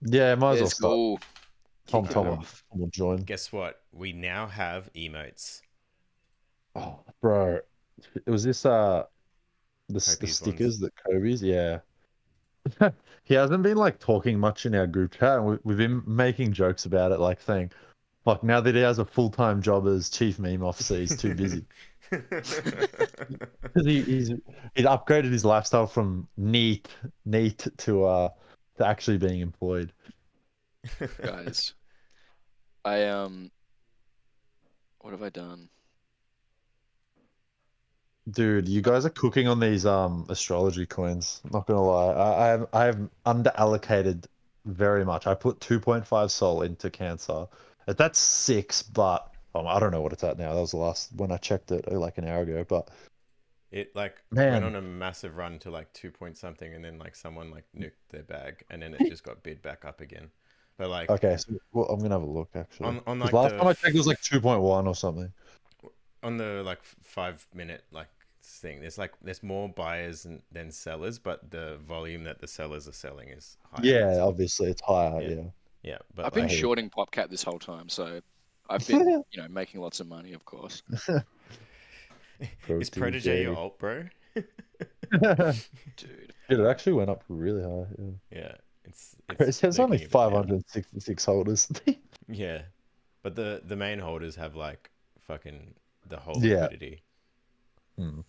Yeah, might as well Let's start. go. Tom Kick it off. will join. Guess what? We now have emotes. Oh, bro, it was this the Kobe's stickers ones. that Kobe's, yeah. He hasn't been like talking much in our group chat, and we've been making jokes about it, like saying, "Fuck, now that he has a full-time job as chief meme officer, he's too busy." Because he's upgraded his lifestyle from neat to actually being employed. Guys, what have I done? Dude, you guys are cooking on these astrology coins. I'm not gonna lie, I have underallocated very much. I put 2.5 Sol into Cancer. That's 6, but I don't know what it's at now. That was the last when I checked it like an hour ago. But It like man, went on a massive run to like 2 point something, and then like someone like nuked their bag, and then it just got bid back up again. But like, okay, so well, I'm gonna have a look actually. on like last time I checked, it was like 2.1 or something. On the like 5 minute like thing, there's more buyers than sellers, but the volume that the sellers are selling is higher. Yeah, obviously it's higher. Yeah. But I've been like, shorting POPCAT this whole time, so I've been, making lots of money, of course. is Protege your alt, bro? Dude. Dude, it actually went up really high. Yeah, it says only looking a bit down. 566 holders. Yeah, but the main holders have like fucking the whole Yeah. liquidity. Hmm.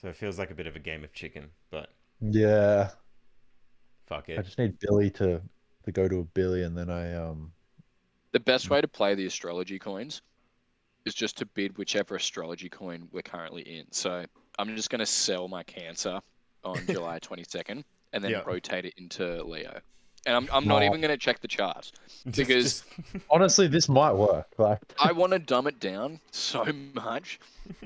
So it feels like a bit of a game of chicken, but Yeah. fuck I it. just need Billy to go to a billion, then I The best way to play the astrology coins is just to bid whichever astrology coin we're currently in. So I'm just going to sell my Cancer on July 22nd and then Yeah. rotate it into Leo. And I'm not even going to check the charts because honestly, this might work. Like, I want to dumb it down so much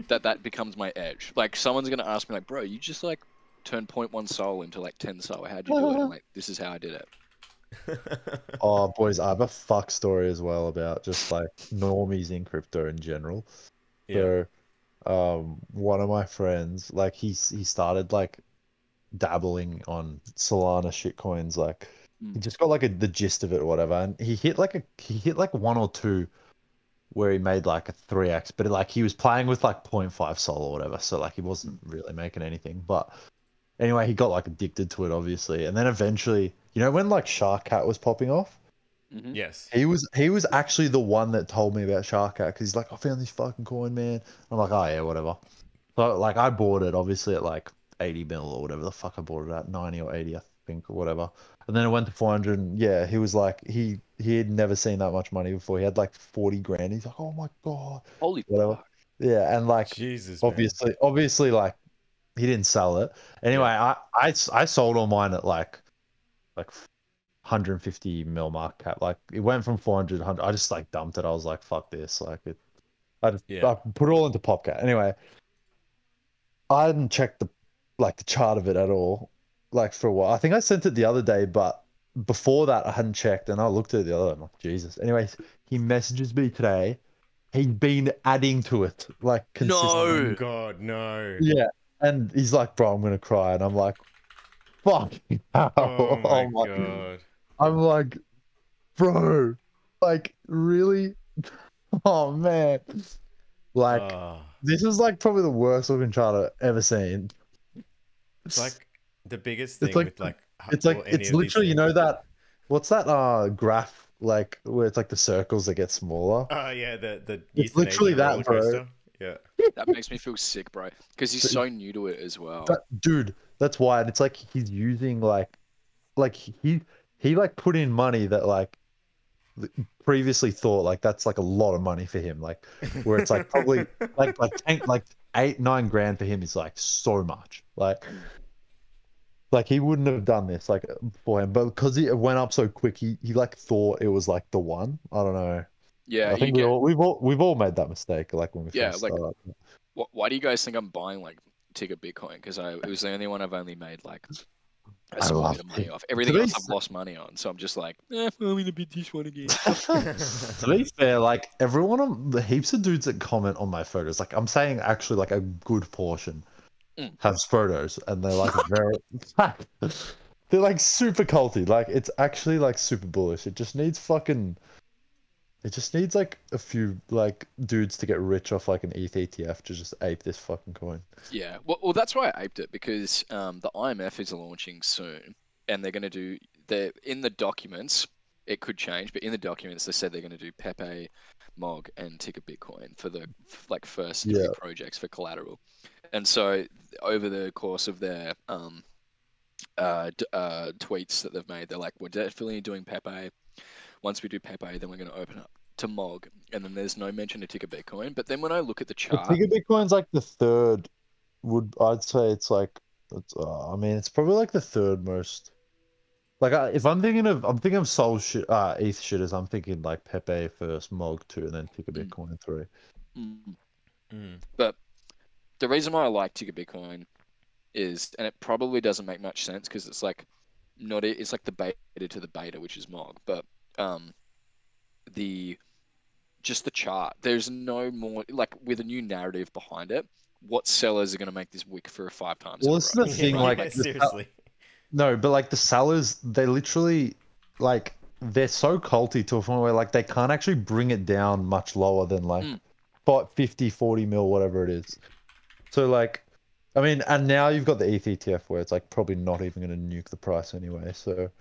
that becomes my edge. Like someone's going to ask me like, bro, you just like turned 0.1 Sol into like 10 Sol. How'd you do it? I'm like, this is how I did it. oh, boys, I have a fuck story as well about just like normies in crypto in general. Yeah. So, one of my friends, like he started like dabbling on Solana shitcoins, like he just got like the gist of it or whatever, and he hit like one or two where he made like a 3x, but like he was playing with like 0.5 Sol or whatever, so like he wasn't really making anything. But anyway, he got like addicted to it, obviously, and then eventually, when like Sharkcat was popping off, Yes. he was actually the one that told me about Sharkcat because he's like, I found this fucking coin, man. I'm like, oh yeah, whatever. So like I bought it obviously at like 80 mil or whatever the fuck I bought it at, 90 or 80 I think or whatever. And then it went to 400, and yeah, he was like he had never seen that much money before. He had like 40 grand. He's like, oh my god, Holy whatever. fuck. Yeah, and like Jesus, obviously like he didn't sell it. Anyway, Yeah. I sold all mine at like 150 mil market cap. Like it went from 400 to 100. I just like dumped it. I was like, fuck this. Like I put it all into POPCAT. Anyway, I hadn't checked the chart of it at all, like for a while. I think I sent it the other day, but before that I hadn't checked, and I looked at it the other day. I'm like, Jesus. Anyways, he messages me today. He'd been adding to it like consistently. Oh god, no. Yeah, and he's like, bro, I'm gonna cry, and I'm like, fuck. Oh my god. I'm like, bro, like really? Oh man, like this is like probably the worst looking chart I've ever seen. It's like the biggest thing like, with like it's literally that what's that graph like where it's like the circles that get smaller. Oh yeah, it's literally that, bro. Yeah, that makes me feel sick, bro, because he's so new to it as well. Dude, that's why. And it's like he's using like he like put in money that like previously thought like that's like a lot of money for him, like where it's like probably like 8-9 grand for him is like so much, like he wouldn't have done this like for him, but because it went up so quick, he like thought it was like the one. I don't know. Yeah, I think we've all made that mistake, like when we first started. Why do you guys think I'm buying like Tigger Bitcoin? Because it was the only one I've only made like a small bit of money off. Everything else I've lost money on, so I'm just like, I'm gonna bid this one again. To be fair, like everyone on the heaps of dudes that comment on my photos, like I'm saying actually like a good portion has photos, and they're like very They're like super culty. Like it's actually like super bullish. It just needs fucking. It just needs like a few like dudes to get rich off like an ETH ETF to just ape this fucking coin. Yeah, well, that's why I aped it, because the IMF is launching soon, and they're going to do in the documents. It could change, but in the documents they said they're going to do Pepe, Mog, and Ticker Bitcoin for the like first three projects for collateral. And so over the course of their tweets that they've made, they're like, we're definitely doing Pepe. Once we do Pepe, then we're going to open up to Mog, and then there's no mention of Ticker Bitcoin. But then when I look at the chart, Ticker Bitcoin's like the third. I'd say it's like, I mean, it's probably like the third most. Like if I'm thinking of Soul shit, ETH shitters, I'm thinking like Pepe first, Mog 2, and then Ticker Bitcoin 3. But the reason why I like Ticker Bitcoin is, and it probably doesn't make much sense because it's like it's like the beta to the beta, which is Mog, but just the chart. There's no more like with a new narrative behind it. What sellers are going to make this wick for 5 times? Well, this is the thing. Like seriously. No, but like the sellers, they literally like they're so culty to a point where like they can't actually bring it down much lower than like 50, 40 mil, whatever it is. So like, I mean, and now you've got the ETH ETF where it's like probably not even going to nuke the price anyway. So,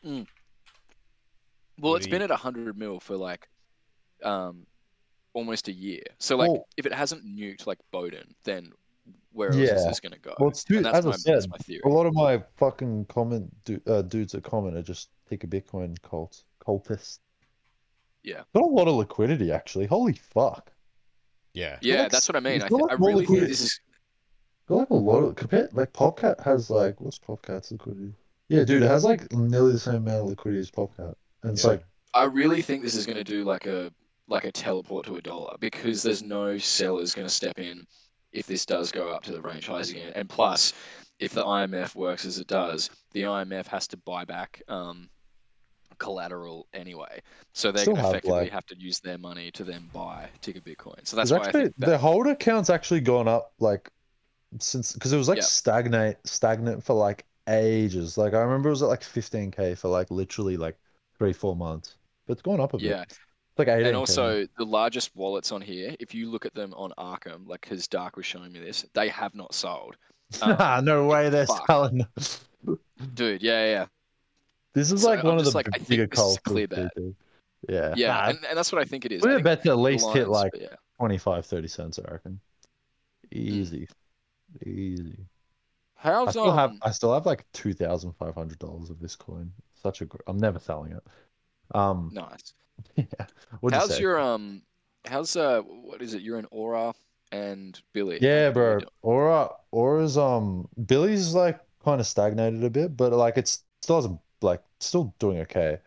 well, it's been at 100 mil for like almost a year. So like, if it hasn't nuked like Bowden, then where else is this going to go? Well, it's too, that's as my theory. A lot of my fucking dudes that comment are just Ticker Bitcoin cultists. Yeah. Got a lot of liquidity actually. Holy fuck. Yeah, like, that's what I mean. I like really think this is got like a lot of like POPCAT has like what's POPCAT's liquidity? Yeah, dude, it has like nearly the same amount of liquidity as POPCAT. And it's like I really think this is going to do like a teleport to $1 because there's no sellers going to step in if this does go up to the range highs again. And plus, if the IMF works as it does, the IMF has to buy back collateral anyway. So they're going to effectively have to use their money to then buy Ticker Bitcoin. So that's why I think the holder count's actually gone up like since, because it was like stagnant for like ages. Like I remember it was at like 15K for like literally like 3-4 months, but it's gone up a bit. It's like 18K. And also the largest wallets on here, if you look at them on Arkham, like because Dark was showing me this, they have not sold. No way they're selling. Dude, yeah. This is like one of the bigger cults. Clear bet. Yeah, and that's what I think it is. I bet to at least hit like 25, 30 cents, I reckon. Easy. I still have like $2,500 of this coin. Such a I'm never selling it. Nice. Yeah. How's your what is it? You're in Aura and Billy. Yeah, bro. Aura's Billy's like kind of stagnated a bit, but like it's still hasn't like still doing okay.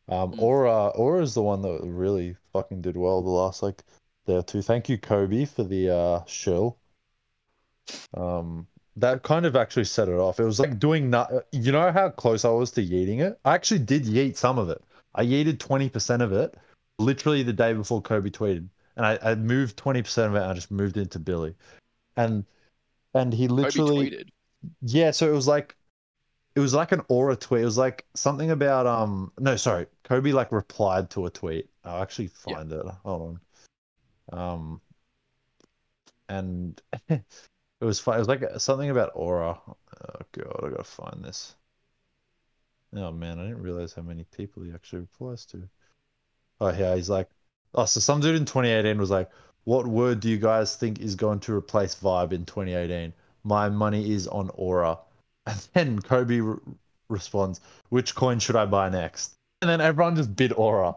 Aura is the one that really fucking did well the last like day or two. Thank you, Kobe, for the shill. That kind of actually set it off. It was like doing you know how close I was to yeeting it? I actually did yeet some of it. I yeeted 20% of it literally the day before Kobe tweeted. And I moved 20% of it and I just moved into Billy. And he literally Kobe tweeted. Yeah, so it was like an Aura tweet. It was like something about no, sorry. Kobe like replied to a tweet. I'll actually find it. Hold on. And it was fun. It was like something about Aura. Oh god, I gotta find this. Oh man, I didn't realize how many people he actually replies to. Oh yeah, he's like, so some dude in 2018 was like, what word do you guys think is going to replace Vibe in 2018? My money is on Aura. And then Kobe responds, which coin should I buy next? And then everyone just bid Aura.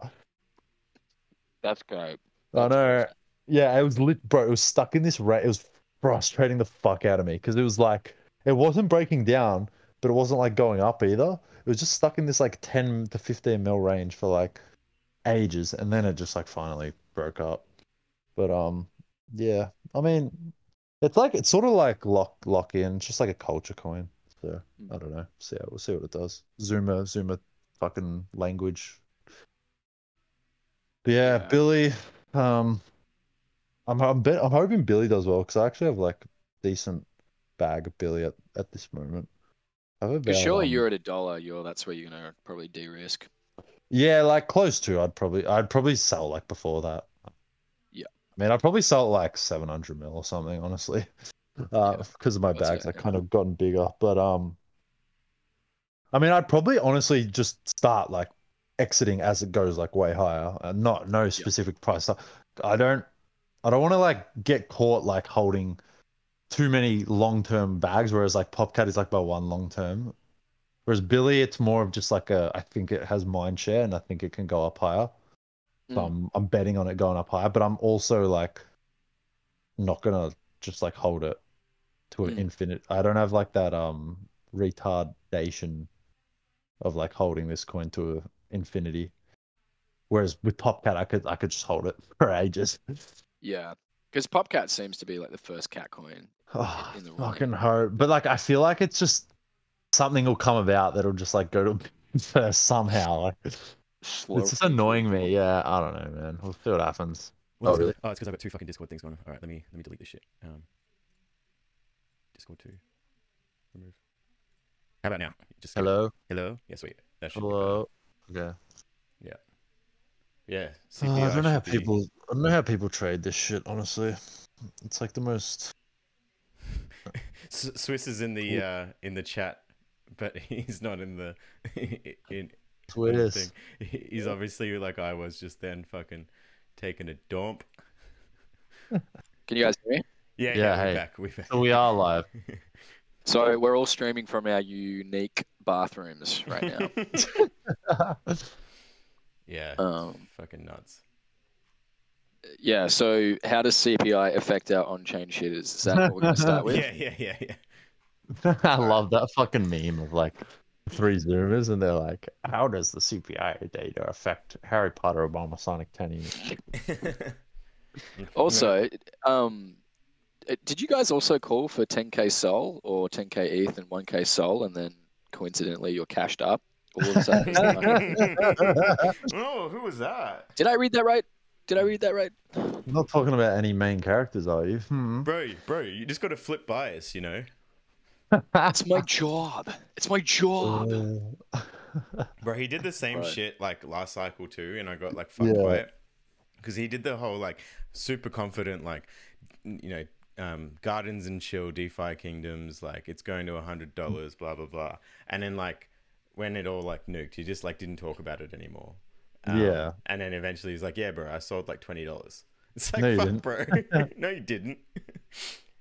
That's great. I know. Yeah, it was bro, it was stuck in this rate. It was frustrating the fuck out of me because it was like, it wasn't breaking down, but it wasn't like going up either. It was just stuck in this like 10 to 15 mil range for like ages, and then it just like finally broke up. But yeah, I mean, it's sort of like lock in. It's just like a culture coin. So I don't know. We'll see what it does. Zoomer fucking language. But yeah, Billy. I'm hoping Billy does well because I actually have like decent bag of Billy at this moment. Have Because about surely you're at $1. That's where you're gonna probably de-risk. yeah, like close to. I'd probably sell like before that. Yeah. I mean, I'd probably sell at like 700 mil or something, honestly. Because of my That's bags, it, I yeah. kind of gotten bigger. But I mean, I'd probably honestly just start like exiting as it goes like way higher, and no specific price. I don't want to like get caught like holding too many long-term bags, whereas like PopCat is like my one long-term. Whereas Billy, it's more of just like I think it has mind share and I think it can go up higher. So I'm betting on it going up higher, but I'm also like not gonna just like hold it to an infinite. I don't have like that retardation of like holding this coin to infinity. Whereas with PopCat, I could just hold it for ages. Yeah, because PopCat seems to be like the first cat coin Oh, in the fucking running. hope. But like I feel like it's just something will come about that'll just like go to first somehow. Like it's just annoying me. Yeah, I don't know, man. We'll see what happens. What Oh really? Oh, it's because I've got 2 fucking Discord things going on. All right, let me delete this shit. Discord 2. Remove. How about now? Just go, Hello. hello. Yeah, sweet. That should Hello. be better. Okay. Yeah. Yeah. Oh, I CPI don't know how should be. people. I don't know how people trade this shit. Honestly, it's like the most. Swiss is in the chat, but he's not in the in the thing. Swiss. He's obviously like I was just then, fucking taking a dump. Can you guys hear me? Yeah, Yeah, we're hey. back. We're back. So we are live. So we're all streaming from our unique bathrooms right now. Yeah. Fucking nuts. Yeah. So how does CPI affect our on-chain shitters? Is that what we're gonna start with? Yeah. I love that fucking meme of like 3 Zoomers and they're like, how does the CPI data affect Harry Potter Obama Sonic 10 Also, did you guys also call for 10k Sol or 10k ETH and 1k Sol, and then coincidentally you're cashed up all of a sudden? Oh, who was that? Did I read that right? You're not talking about any main characters, are you? Bro, you just got to flip bias, you know? It's my job. It's my job. Bro, he did the same Bro. shit like last cycle too, and I got like fucked by Yeah. it. Because he did the whole like super confident, like, you know, Gardens and Chill, DeFi Kingdoms, like it's going to $100, blah, blah, blah. And then like when it all like nuked, he just like didn't talk about it anymore. Yeah. And then eventually he's like, yeah, bro, I sold like $20. It's like, No, you fuck, didn't. bro. No, you didn't.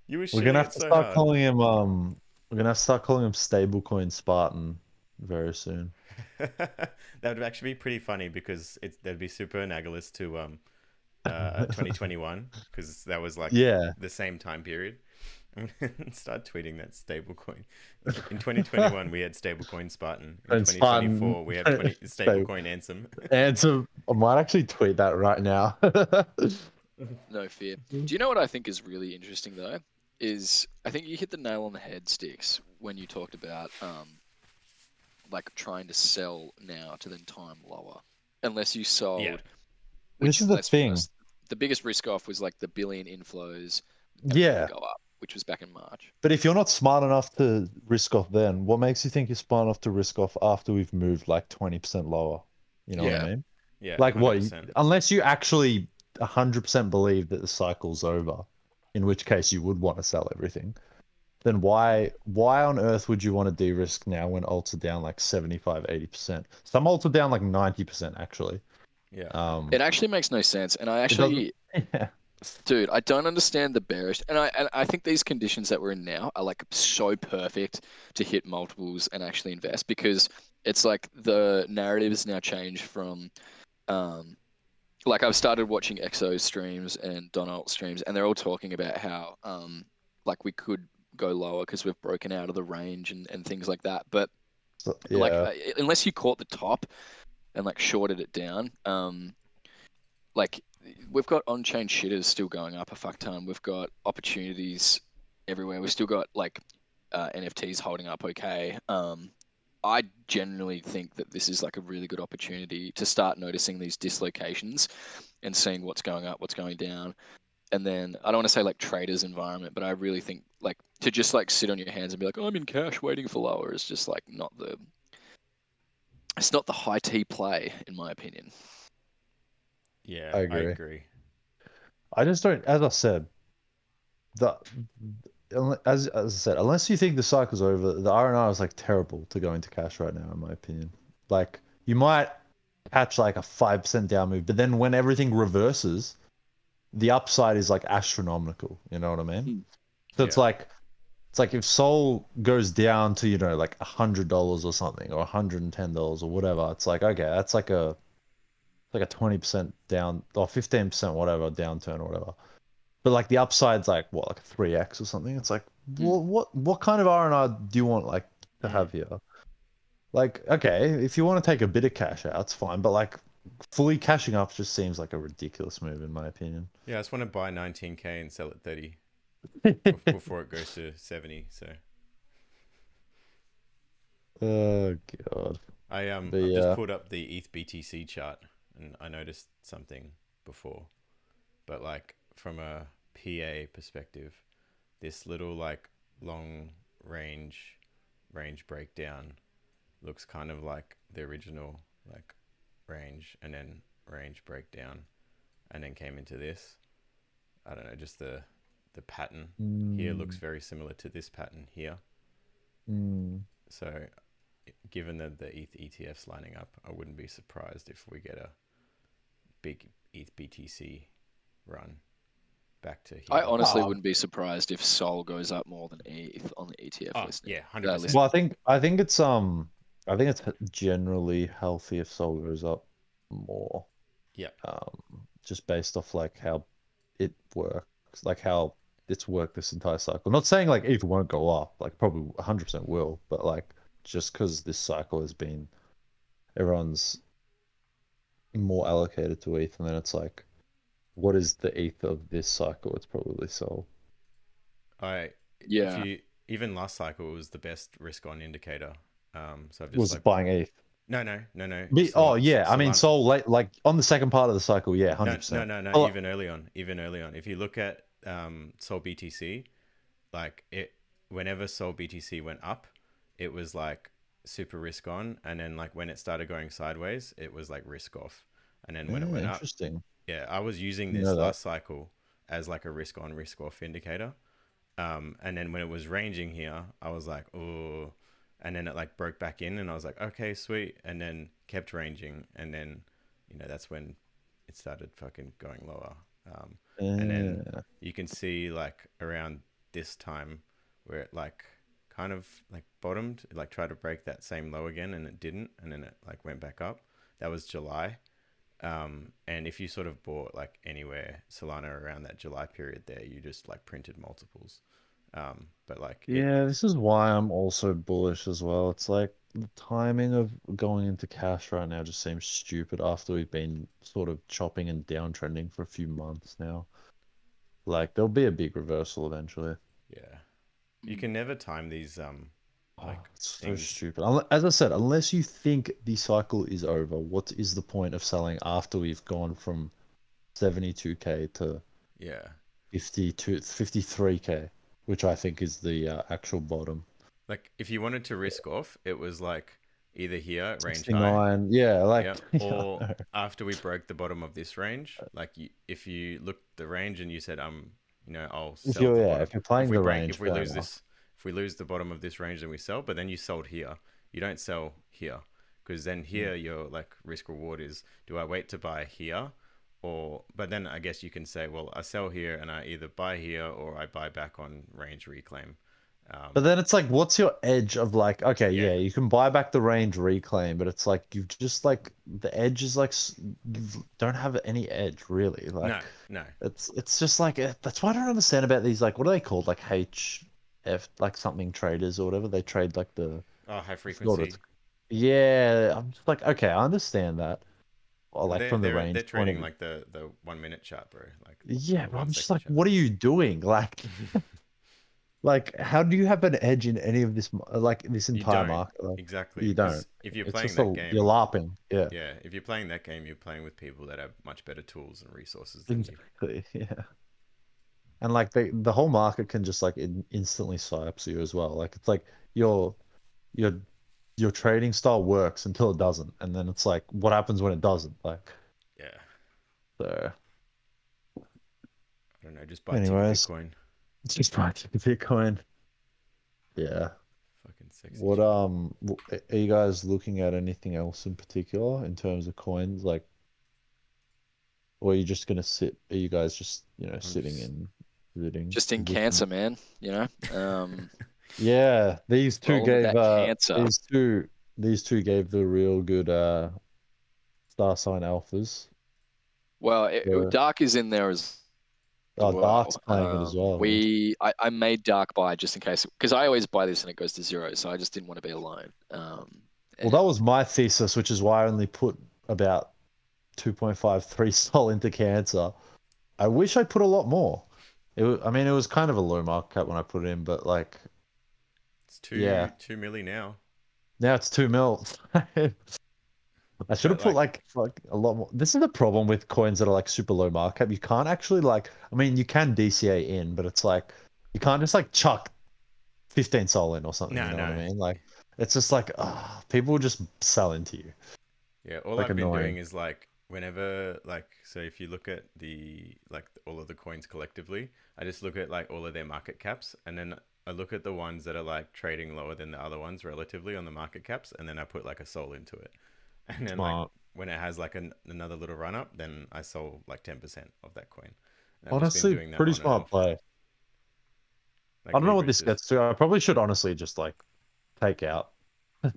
You were We're gonna have to so start hard. calling him we're gonna have to start calling him Stablecoin Spartan very soon. That would actually be pretty funny because that'd be super analogous to 2021 because that was like the same time period. Start tweeting that stablecoin. In 2021 we had stablecoin Spartan. In 2024 we have stablecoin Ansem. Ansem. I might actually tweet that right now. No fear. Do you know what I think is really interesting though? Is I think you hit the nail on the head, Sticks, when you talked about like trying to sell now to then time lower, unless you sold. Yeah. This is the thing. The biggest risk off was like the billion inflows. Yeah. Go up, which was back in March. But if you're not smart enough to risk off then, what makes you think you're smart enough to risk off after we've moved like 20% lower? You know what I mean? Yeah. Like 100%. what? Unless you actually 100% believe that the cycle's over, in which case you would want to sell everything. Then why on earth would you want to de-risk now when alts are down like 75, 80%? Some alts are down like 90% actually. Yeah. It actually makes no sense. And I actually, dude, I don't understand the bearish. And I think these conditions that we're in now are like so perfect to hit multiples and actually invest, because it's like the narrative has now changed from, like I've started watching EXO streams and Donald streams, and they're all talking about how, like we could go lower because we've broken out of the range and things like that. But like, unless you caught the top and like shorted it down, like we've got on-chain shitters still going up a fuck ton. We've got opportunities everywhere. We've still got like NFTs holding up okay. I generally think that this is like a really good opportunity to start noticing these dislocations and seeing what's going up, what's going down. And then I don't want to say like traders environment, but I really think like to just like sit on your hands and be like, oh, I'm in cash waiting for lower is just like it's not the high T play in my opinion. Yeah, I I agree. agree. I just don't, as I said, as I said, unless you think the cycle's over, the R&R is like terrible to go into cash right now, in my opinion. Like you might catch like a 5% down move, but then when everything reverses, the upside is like astronomical. You know what I mean? So Yeah. it's like if Sol goes down to, you know, like $100 or something, or $110 or whatever, it's like, okay, that's like a 20% down or 15% whatever downturn or whatever. But like the upside's like what, like a 3x or something. It's like, what kind of R&R do you want like to have here? Like, okay, if you want to take a bit of cash out, it's fine, but like fully cashing up just seems like a ridiculous move in my opinion. Yeah, I just want to buy 19K and sell at 30 before it goes to 70. So Oh god. I've But just yeah. pulled up the ETH BTC chart and I noticed something before, but like from a PA perspective, this little like long range breakdown looks kind of like the original like range and then range breakdown and then came into this. I don't know, just the pattern here looks very similar to this pattern here. So given that the ETH ETF's lining up, I wouldn't be surprised if we get a big ETH BTC run back to here. I honestly wouldn't be surprised if Sol goes up more than ETH on the ETF listing. Yeah, 100%. Well, I think it's generally healthy if Sol goes up more. Yeah. Just based off like how it works, like how it's worked this entire cycle. Not saying like ETH won't go up, like probably 100% will, but like just because this cycle has been, everyone's more allocated to ETH, and then it's like, what is the ETH of this cycle? It's probably Sol. Yeah. Even last cycle was the best risk on indicator. So I've just Was like buying ETH. No. Oh yeah, I mean Sol like on the second part of the cycle, yeah, 100%. No. Even early on. If you look at Sol BTC, like whenever Sol BTC went up, it was like super risk on, and then like when it started going sideways, it was like risk off, and then when it went up, yeah, I was using this last cycle as like a risk on, risk off indicator, and then when it was ranging here, I was like, oh. And then it like broke back in and I was like, okay, sweet. And then kept ranging. And then, you know, that's when it started fucking going lower. And then you can see like around this time where it like kind of like bottomed, it like tried to break that same low again and it didn't. And then it like went back up. That was July. And if you sort of bought like anywhere Solana around that July period there, you just like printed multiples. But like this is why I'm also bullish as well. It's like the timing of going into cash right now just seems stupid after we've been sort of chopping and downtrending for a few months now. Like there'll be a big reversal eventually. Yeah, you can never time these like it's so stupid. As I said, unless you think the cycle is over, what is the point of selling after we've gone from 72K to 53K? Which I think is the actual bottom. Like if you wanted to risk off, it was like either here, range 69, high. yeah, like yeah. Or after we broke the bottom of this range, like if you look the range and you said, you know, I'll sell the bottom. If you're playing the range, if we lose this, if we lose the bottom of this range, then we sell. But then you sold here. You don't sell here because then here your like risk reward is: do I wait to buy here? But then I guess you can say, well, I sell here and I either buy here or I buy back on range reclaim. But then it's like, what's your edge of like, okay, yeah, you can buy back the range reclaim, but it's like, you've just like, the edge is like, you don't have any edge really. Like, no. It's just like, that's what I don't understand about these, like, what are they called? Like HF, like something traders or whatever. They trade like the... high frequency. Yeah, I'm just like, okay, I understand that. Or like from the range. They're trading like the 1 minute chart, bro. Like but I'm just like, what are you doing? Like, like how do you have an edge in any of this, like this entire market? Like, exactly. You don't. If you're playing that game, you're LARPing. Yeah. Yeah. If you're playing that game, you're playing with people that have much better tools and resources than you. Yeah. and like the whole market can just like instantly psyops you as well. Like it's like your your your trading style works until it doesn't, and then it's like what happens when it doesn't. Like Yeah. so. I don't know. Just buy ticket Anyways, Bitcoin. just buy Bitcoin. Yeah. Fucking sexy What shit. are you guys looking at anything else in particular in terms of coins? Like, or are you just gonna sit? Are you guys just sitting just... and visiting? Just in Cancer, man. Yeah, these two Rolling with gave that Cancer. these two gave the real good star sign alphas. Well, Yeah. Dark is in there as well. Dark's playing it as well. I made Dark buy just in case, because I always buy this and it goes to 0, so I just didn't want to be alone. Well, that was my thesis, which is why I only put about 2.53 sol into Cancer. I wish I put a lot more. I mean, it was kind of a low market cap when I put it in, but like, it's 2 milli now. Now it's 2 mil. I should have put like a lot more. This is the problem with coins that are like super low market cap. You can't actually like, I mean, you can DCA in, but it's like you can't just like chuck 15 sol in or something. You know what I mean? Like, it's just like people will just sell into you. Yeah, all I've been doing is like whenever so if you look at the all of the coins collectively, I just look at like all of their market caps, and then I look at the ones that are like trading lower than the other ones relatively on the market caps, and then I put like a sol into it. And then like when it has like another little run up, then I sold like 10% of that coin. Honestly, pretty smart play. Like, I don't know what this gets to. I probably should honestly just like take out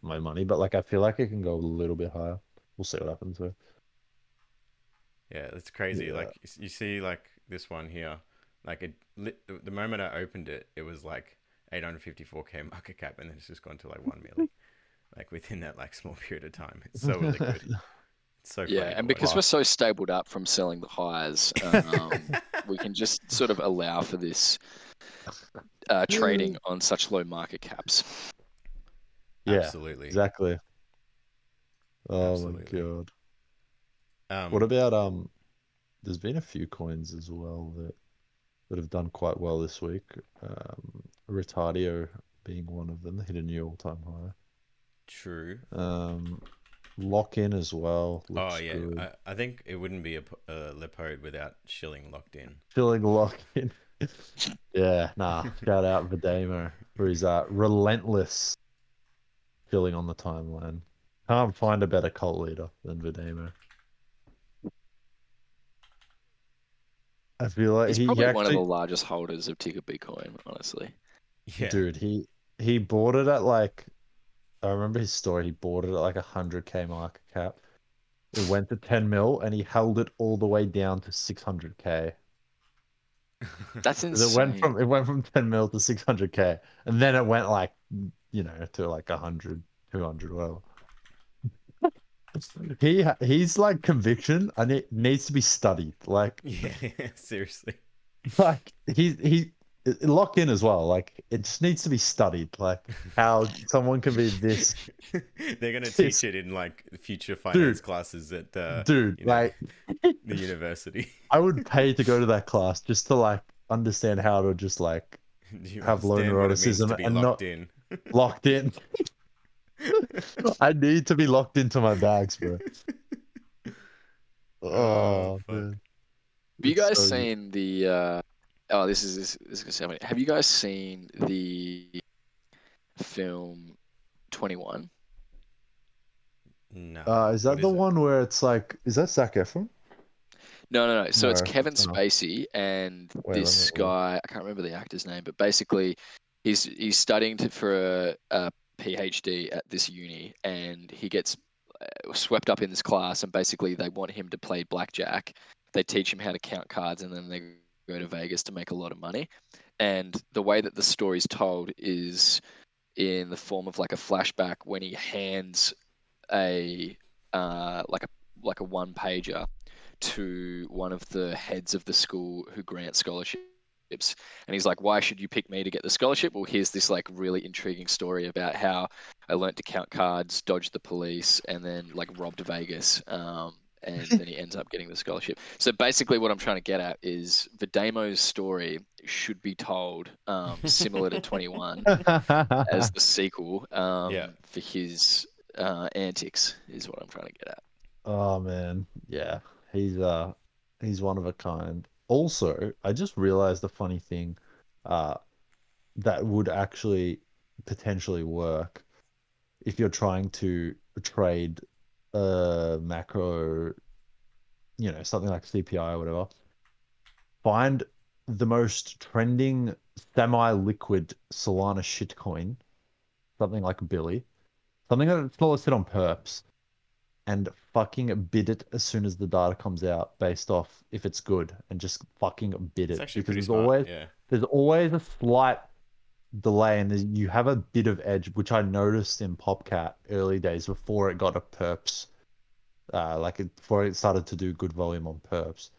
my money, but like I feel like it can go a little bit higher. We'll see what happens there. Yeah, it's crazy. Yeah. Like you see like this one here, like the moment I opened it, it was like 854k market cap, and then it's just gone to like 1 million. Like within that like small period of time. It's so liquid. It's so yeah, and because we're so stabled up from selling the highs, we can just sort of allow for this trading on such low market caps. Yeah, absolutely, exactly. Oh absolutely. My god. What about there's been a few coins as well that have done quite well this week. Retardio being one of them, they hit a new all-time high. True. LockedIIn as well. Oh yeah, I think it wouldn't be a Leopard without shilling LockedIn. Shilling LockedIn. Yeah, nah. Shout out Vidamo for his relentless shilling on the timeline. Can't find a better cult leader than Vidamo. I feel like he's probably one of the largest holders of ticker Bitcoin, honestly. Yeah, dude, he bought it at like. I remember his story. He bought it at like 100k market cap. It went to 10 mil, and he held it all the way down to 600k. That's insane. It went from 10 mil to 600k, and then it went like to like 100, 200. Well, he's like conviction, and it needs to be studied. Like yeah, seriously. Like he locked in as well. Like it just needs to be studied. Like how someone can be this. They're gonna teach it in like future finance classes at the university. I would pay to go to that class just to like understand how to just like have low neuroticism and not locked in. I need to be locked into my bags, bro. Oh man. Have you guys seen the? Oh, this is gonna sound funny. Have you guys seen the film 21? No. Is that the one where it's like? Is that Zac Efron? No. So it's Kevin Spacey and this guy. I can't remember the actor's name, but basically, he's studying for a PhD at this uni, and he gets swept up in this class, and basically they want him to play blackjack. They teach him how to count cards, and then they go to Vegas to make a lot of money. And the way that the story's told is in the form of like a flashback when he hands a like a one pager to one of the heads of the school who grants scholarships. And he's like, why should you pick me to get the scholarship? Well, here's this like really intriguing story about how I learned to count cards, dodged the police, and then like robbed Vegas. And then he ends up getting the scholarship. So basically what I'm trying to get at is Vidamo's story should be told, similar to 21 as the sequel for his antics, is what I'm trying to get at. Oh man, yeah, he's one of a kind. Also, I just realized the funny thing, that would actually potentially work if you're trying to trade macro, something like CPI or whatever. Find the most trending semi-liquid Solana shitcoin, something like Billy, something that's not listed on perps, and fucking bid it as soon as the data comes out based off if it's good, and just fucking bid It's it, actually because pretty smart. Yeah. there's always a slight delay, and you have a bit of edge, which I noticed in POPCAT early days before it got a perps, before it started to do good volume on perps.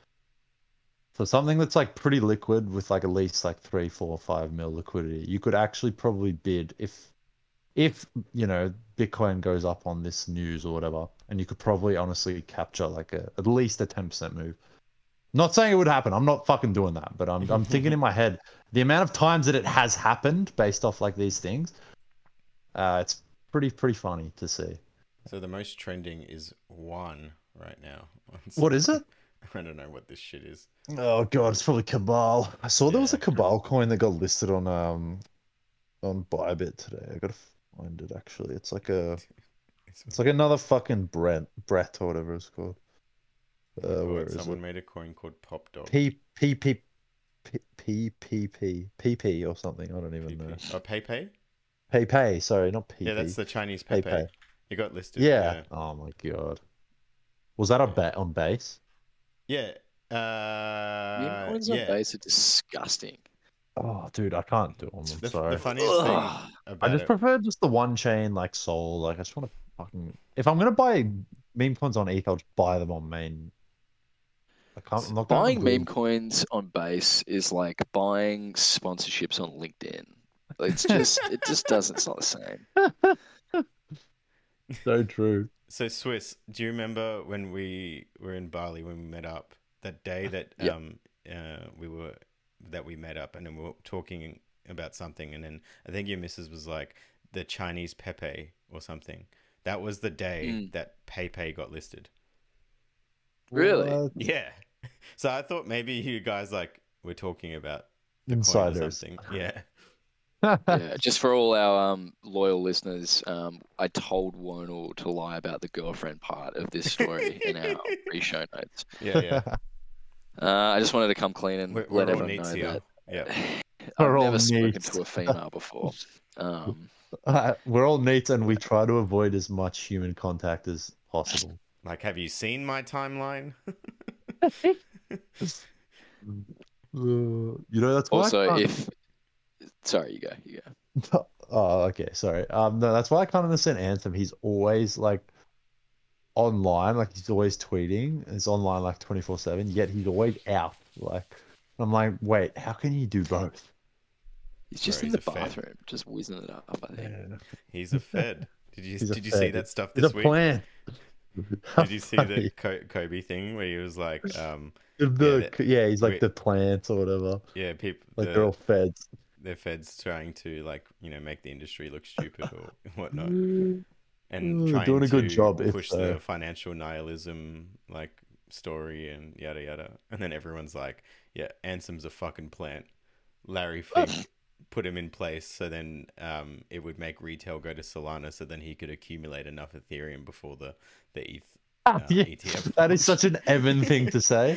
So something that's like pretty liquid with like at least like 3, 4, 5 mil liquidity, you could actually probably bid if Bitcoin goes up on this news or whatever, and you could probably honestly capture like at least a 10% move. Not saying it would happen. I'm not fucking doing that, but I'm thinking in my head the amount of times that it has happened based off like these things. It's pretty funny to see. So the most trending is 1 right now. What is it? I don't know what this shit is. Oh god, it's probably Cabal. I saw there was a Cabal coin that got listed on Bybit today. I gotta find it actually. It's like another fucking Brett or whatever it's called. Where is someone it? made a coin called Pop Dog. PP or something. I don't even know. Oh, Pepe? Pepe, sorry, not PP. Yeah, that's the Chinese Pepe. It got listed. Yeah. Oh my god. Was that a bet on base? Yeah. Meme coins on base are disgusting. Oh, dude, I can't do them. I'm sorry. The funniest thing about I just prefer just the one chain, like Sol. Like, I just want to fucking. If I'm gonna buy meme coins on ETH, I'll just buy them on main. I'm not buying meme coins on base is like buying sponsorships on LinkedIn. It's just it doesn't. It's not the same. So true. So Swiss, do you remember when we were in Bali when we met up? That day that we met up, and then we were talking about something, and then I think your missus was like the Chinese Pepe or something. That was the day that Pepe got listed. Really? What? Yeah. So I thought maybe you guys like were talking about the insiders coin or something. Yeah. Yeah, just for all our loyal listeners, I told Wonel to lie about the girlfriend part of this story in our pre-show notes. Yeah. I just wanted to come clean and let everyone know that I've never spoken to a female before. We're all neat, and we try to avoid as much human contact as possible. Like, have you seen my timeline? That's why. Also, sorry, you go. Oh, okay, sorry. No, that's why I can't understand Ansem. He's always like online, like he's always tweeting. He's online like 24/7, yet he's always out. Like, I'm like, wait, how can you do both? He's just in the bathroom, just whizzing it up, I think. Yeah. He's a Fed. Did you see that stuff this week? Plant. Did you see the Kobe thing where he was like, he's like the plants or whatever. Yeah, people like they're all feds. They're feds trying to make the industry look stupid or whatnot, and trying doing a good job. Push the financial nihilism story and yada yada, and then everyone's like, yeah, Ansem's a fucking plant. Larry Fink put him in place so then it would make retail go to Solana, so then he could accumulate enough Ethereum before the ETH ETF. That is such an Evan thing to say.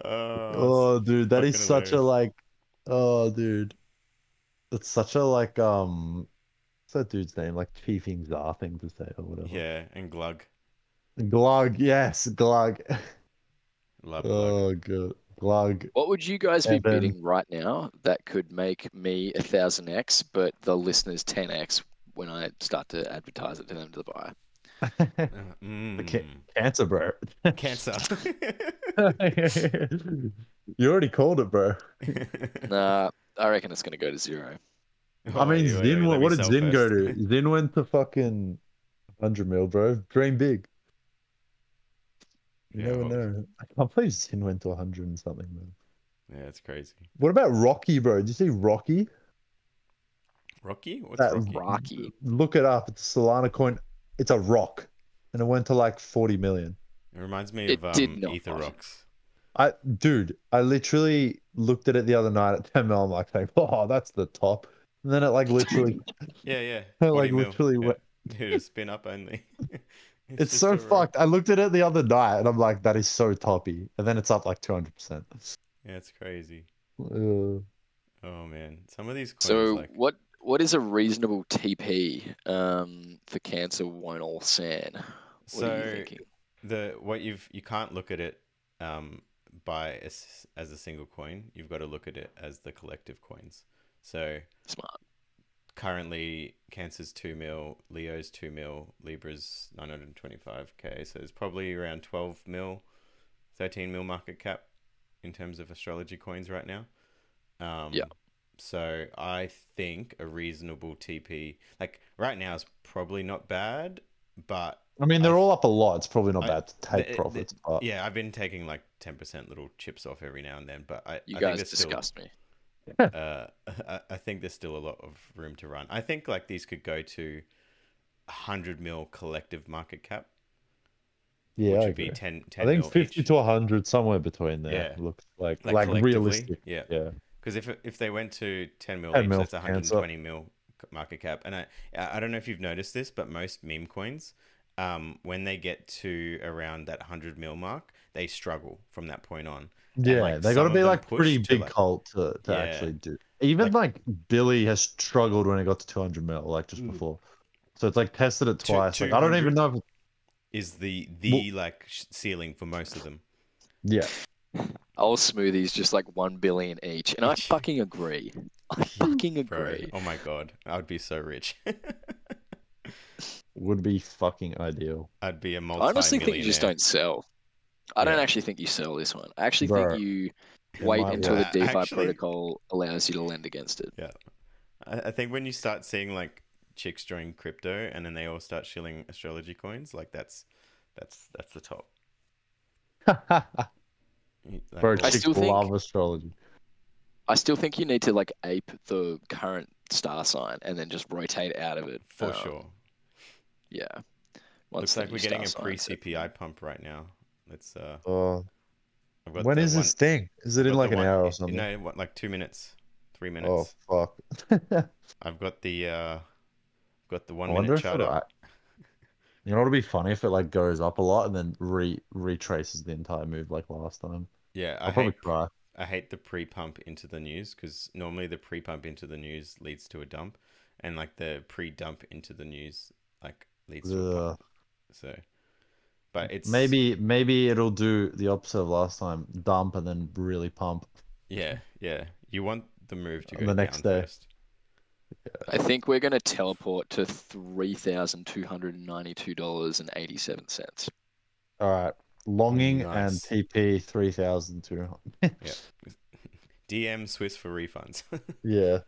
Dude, that is such a dude, that's such a what's that dude's name, like Chiefing Czar thing to say or whatever. Yeah, and Glug, yes, Glug. Love Glug. God, Glug. What would you guys be bidding right now that could make me 1000x, but the listeners 10x when I start to advertise it to them to buy? Cancer, bro. Cancer. You already called it, bro. Nah, I reckon it's gonna go to 0. I mean, Zin. What did Zin go to? Zin went to fucking 100 mil, bro. Dream big. You never know. I can't believe Zin went to 100 and something, man. Yeah, it's crazy. What about Rocky, bro? Did you see Rocky? Rocky? What's That Rocky? Rocky. Look it up. It's a Solana coin. It's a rock, and it went to like 40 million. It reminds me It of did not. Ether Rocks. Dude, I literally looked at it the other night at 10 mil. I'm like, oh, that's the top. And then it like literally, Yeah. like 40 mil. literally Yeah. went. Dude, a spin up only. It's just so a rock. fucked. I looked at it the other night and I'm like, that is so toppy. And then it's up like 200%. Yeah, it's crazy. Uh, Oh man, some of these coins So like what is a reasonable TP for Cancer Wonel San? What are you thinking? you can't look at it as a single coin. You've got to look at it as the collective coins. So Smart. currently Cancer's 2 mil, Leo's 2 mil, Libra's 925k. So it's probably around 12 mil, 13 mil market cap in terms of astrology coins right now. Yeah. So I think a reasonable TP, like right now, is probably not bad, but I mean, they're all up a lot. It's probably not bad to take profits. But yeah, I've been taking like 10% little chips off every now and then, but I You think guys there's disgust me. I think there's still a lot of room to run. I think like these could go to 100 mil collective market cap. yeah, which I would be agree. 10 I think mil 50 each. to 100, somewhere between there. Yeah. Looks like collectively, realistic. yeah. Yeah. Because if they went to 10 mil 10 each, mil that's for 120 mil market cap. And I don't know if you've noticed this, but most meme coins, when they get to around that 100 mil mark, they struggle from that point on. Yeah, and, like, they got to some be of them like push pretty to, big like, cult to yeah. actually do. Even like Billy has struggled when it got to 200 mil, like just before. So it's like tested it twice. Like I don't even 200 know if is the like ceiling for most of them. yeah. All smoothies just like 1 billion each, and I fucking agree. I fucking Bro, agree. oh my god, I would be so rich. Would be fucking ideal. I'd be a I multi-millionaire. honestly think you just don't sell. I don't Yeah. actually think you sell this one. I actually Bro, think you it wait might until work. the DeFi Actually- protocol allows you to lend against it. Yeah. I think when you start seeing like chicks join crypto and then they all start shilling astrology coins, like that's the top. Like, Bro, all- I chicks still think- love astrology. I still think you need to like ape the current star sign and then just rotate out of it. for sure. Yeah. Looks the like new we're getting a star sign's set. pre-CPI pump right now. Let's I've got When the is one, this thing? Is it in got like the an one- hour or something? No, what, like 2 minutes, 3 Oh minutes. fuck. I've got the 1 I wonder minute if chart up. you know, it'd be funny if it like goes up a lot and then retraces the entire move like last time. Yeah, I'll probably try. I hate the pre-pump into the news because normally the pre-pump into the news leads to a dump, and like the pre-dump into the news like leads to a pump. So, but it's Maybe it'll do the opposite of last time, dump and then really pump. yeah. You want the move to go The next down day. first. I think we're going to teleport to $3,292.87. All right, longing and Nice. TP 3,200. Yeah. DM Swiss for refunds. Yeah.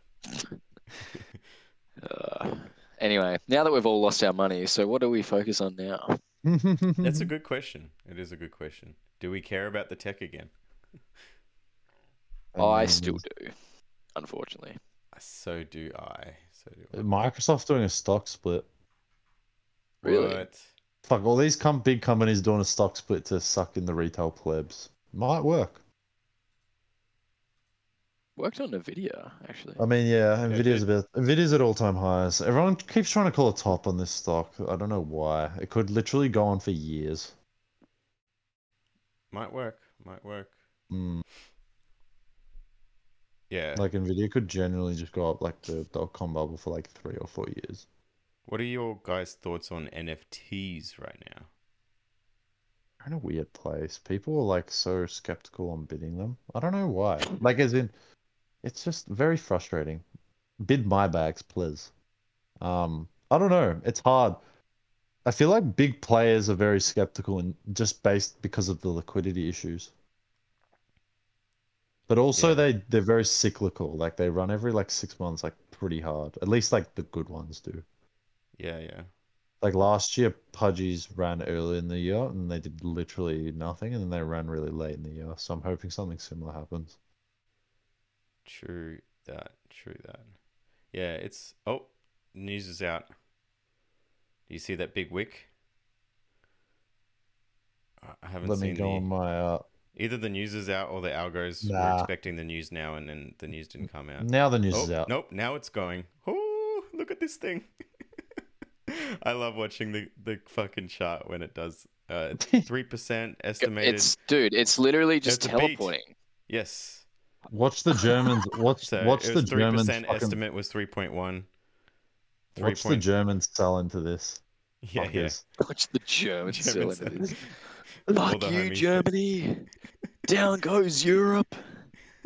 Anyway, now that we've all lost our money, so what do we focus on now? That's a good question. It is a good question. Do we care about the tech again? I still do, unfortunately. So do I. Microsoft's doing a stock split. Really? What? Fuck, all these big companies doing a stock split to suck in the retail plebs. Might work. Worked on Nvidia, actually. I mean, yeah, did. Nvidia's at all-time highs. Everyone keeps trying to call a top on this stock. I don't know why. It could literally go on for years. Might work. Mm. Yeah. Like Nvidia could generally just go up like the dot-com bubble for like 3 or 4 years. What are your guys' thoughts on NFTs right now? They're in a weird place. People are like so skeptical on bidding them. I don't know why. Like, as in, it's just very frustrating. Bid my bags, please. I don't know. It's hard. I feel like big players are very skeptical and just based because of the liquidity issues. But also they're very cyclical. Like they run every like 6 months, like pretty hard. At least like the good ones do. Yeah. Like last year, Pudgies ran early in the year and they did literally nothing, and then they ran really late in the year. So I'm hoping something similar happens. True that. Yeah, it's... Oh, news is out. Do you see that big wick? I haven't Let me seen go on my Either the news is out or the algos were nah. expecting the news now and then the news didn't come out. Now the news Oh, is out. nope, now it's going. Oh, look at this thing. I love watching the fucking chart when it does 3% estimated. It's literally just It's a beat. teleporting. Yes. Watch the Germans. Watch So watch it the was 3% Germans. Fucking, estimate was 3.1. watch the Germans sell into this. Yeah, Fuckers. Watch the Germans sell into this. All Fuck the you, homies. Germany. Down goes Europe.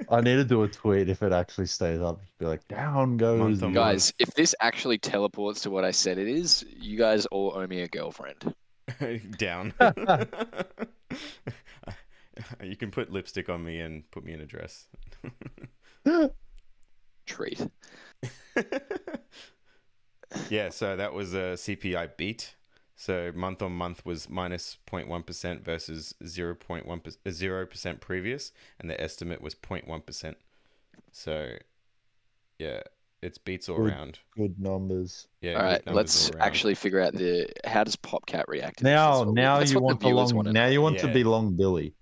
I need to do a tweet if it actually stays up. Be like, down goes Month on Europe. Guys, if this actually teleports to what I said it is, you guys all owe me a girlfriend. Down. You can put lipstick on me and put me in a dress. Treat. Yeah, so that was a CPI beat. So month on month was minus 0.1% versus 0% previous, and the estimate was 0.1%. So yeah, it's beats all around. Good numbers. Yeah, all right, good numbers let's all around. actually figure out how does POPCAT react to Now, this? now That's you what want the to viewers long. want Now you want Yeah. to be long Billy.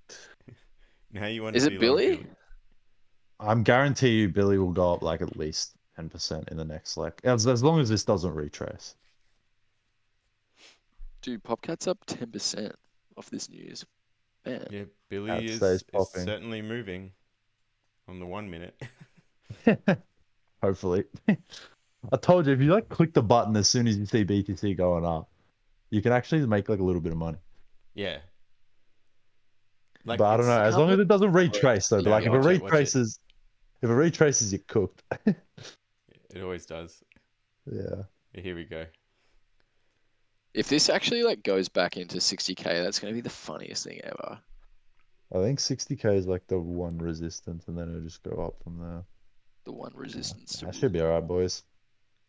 Now you want Is to it be long Billy? I'm guarantee you, Billy will go up like at least 10% in the next as long as this doesn't retrace. Dude, POPCAT's up 10% off this news. Man. Yeah, Billy That is stays popping. certainly moving on the 1 minute. Hopefully. I told you, if you like click the button as soon as you see BTC going up, you can actually make like a little bit of money. Yeah. Like, But I don't know, as long as it doesn't retrace though. But like if it retraces, you're cooked. It always does. Yeah. Here we go. If this actually like goes back into 60k, that's going to be the funniest thing ever. I think 60k is like the one resistance, and then it'll just go up from there. The one resistance. That should be alright, boys.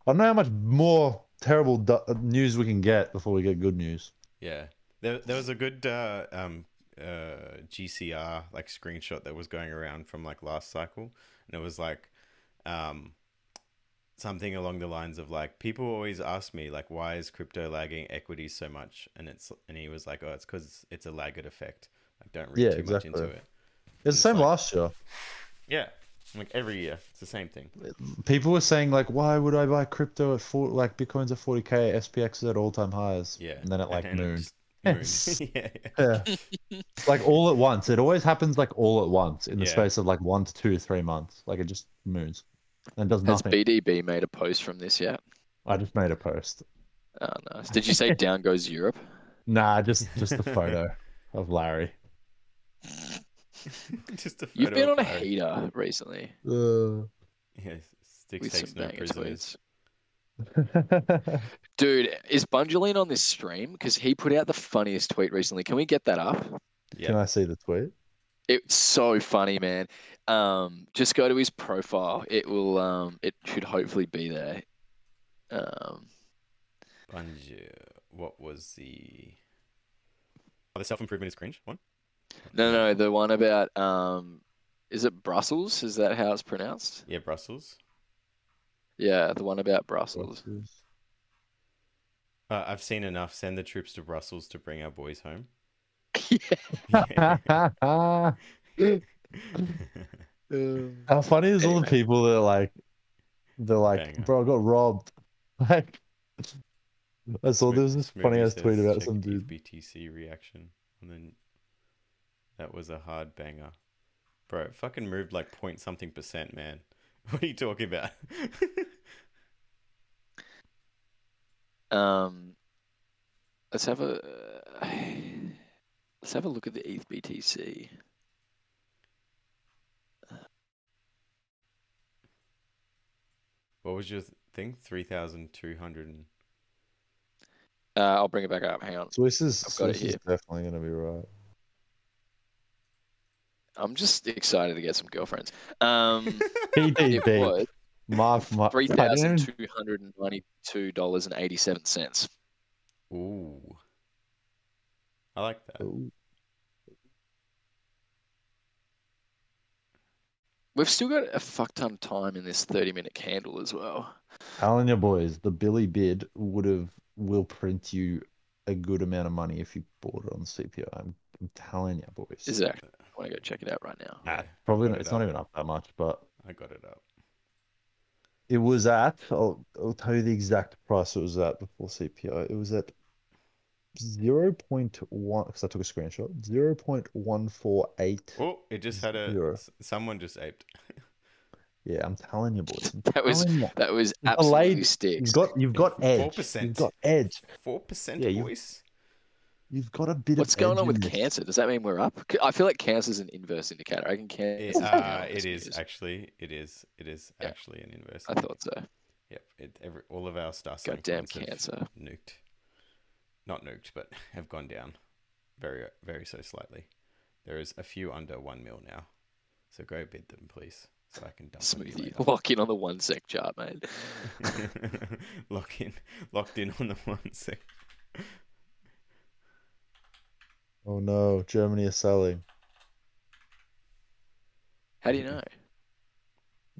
I don't know how much more terrible news we can get before we get good news. Yeah. There was a good GCR like screenshot that was going around from like last cycle, and it was like something along the lines of like, people always ask me like, why is crypto lagging equities so much? And he was like, oh, it's because it's a lagged effect. Like, don't read too much into it. It's the same like, last year. Yeah, like every year it's the same thing. People were saying like, why would I buy crypto at like Bitcoin's at 40k, SPX is at all-time highs. Yeah, and then it like mooned. Yeah. Like all at once. It always happens like all at once in the Yeah. space of like 1 to 2 to 3 months. Like it just moons and does Has nothing. BDB made a post from this yet? I just made a post. Oh, nice. Did you say down goes Europe? Nah, just a photo of Larry. Just a photo. You've been of on a Larry. heater recently Yeah, Sticks with takes some no banger prisoners. tweets. Dude, is Bunjil on this stream? Because he put out the funniest tweet recently. Can we get that up? Yeah. Can I see the tweet? It's so funny, man. Just go to his profile. It will. It should hopefully be there. What was the self-improvement is cringe one? No, the one about is it Brussels? Is that how it's pronounced? Yeah, Brussels. Yeah, the one about Brussels. I've seen enough. Send the troops to Brussels to bring our boys home. Yeah. How funny is all the people that they're like, Banger. bro, I got robbed. Like, I saw there was this Smoothie funny ass says, tweet about check some dude. BTC reaction, and then that was a hard banger, bro. It fucking moved like point something %, man. What are you talking about? Let's have a look at the ETH BTC. What was your thing? 3,200. I'll bring it back up. Hang on. Swiss is got it here. definitely gonna be right. I'm just excited to get some girlfriends. PDB. It was Mark, $3,292.87. Ooh, I like that. Ooh. We've still got a fuck ton of time in this 30-minute candle as well. Telling you boys, the Billy bid will print you a good amount of money if you bought it on CPI. I'm telling you boys. Is it actually? I want to go check it out right now. Yeah, probably not, it's not even up that much, but I got it up. it was at. I'll tell you the exact price it was at before CPI. It was at 0.1 because I took a screenshot. 0.148. Oh, it just had someone just aped. Yeah, I'm telling you, boys. That was absolutely sticks. You've got edge. 4%. You've got edge. 4%, boys. You've got a bit What's of going edge on with in this. Cancer? Does that mean we're up? I feel like Cancer's an inverse indicator. I can Cancer. It is actually. It is actually an inverse. I thought so. Yep. All of our stars. Goddamn Cancer. Nuked. Not nuked, but have gone down very, very so slightly. There is a few under 1 mil now. So go bid them, please. So I can dump Smoothie. Lock in on the 1 sec chart, mate. Locked in on the 1 sec. Oh no, Germany is selling. How do you know?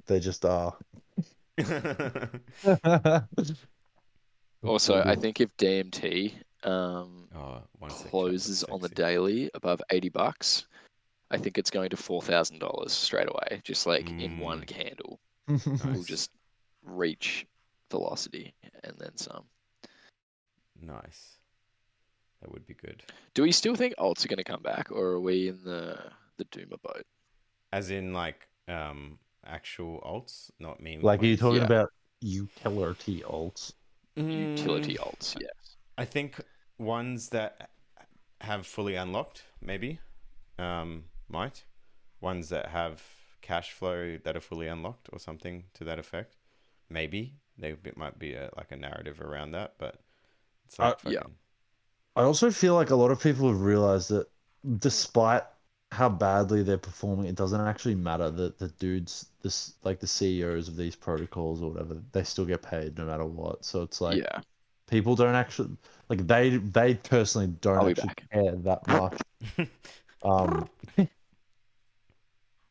They just are. Also, I think if DMT closes on the daily above $80, I think it's going to $4,000 straight away, just like in one candle. We'll just reach velocity and then some. Nice. That would be good. Do we still think alts are going to come back, or are we in the doomer boat? As in, like, actual alts, not meme. Like, are you talking about utility alts? Utility alts, yes. I think ones that have fully unlocked, maybe, might. Ones that have cash flow that are fully unlocked or something to that effect, maybe. It might be like a narrative around that, but it's like I also feel like a lot of people have realized that despite how badly they're performing, it doesn't actually matter that the dudes, like the CEOs of these protocols or whatever, they still get paid no matter what. So it's like people don't actually like they personally don't actually care that much.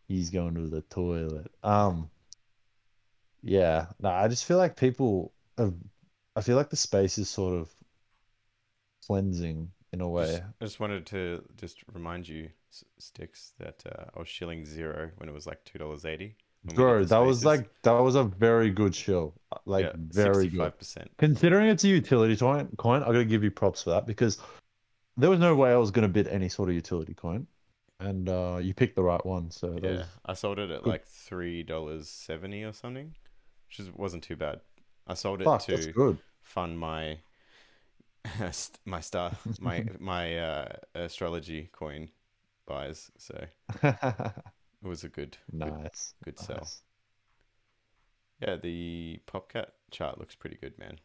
He's going to the toilet. Yeah. No, I just feel like I feel like the space is sort of cleansing in a way. I just wanted to remind you, Sticks, that I was shilling 0 when it was like $2.80. Bro, that was a very good shill. Like very 65%. Good. Considering it's a utility coin, I gotta give you props for that because there was no way I was gonna bid any sort of utility coin. And you picked the right one. So yeah, I sold it at like $3.70 or something, which wasn't too bad. I sold it to fund my astrology coin buys. So it was a good sell. Yeah, the POPCAT chart looks pretty good, man.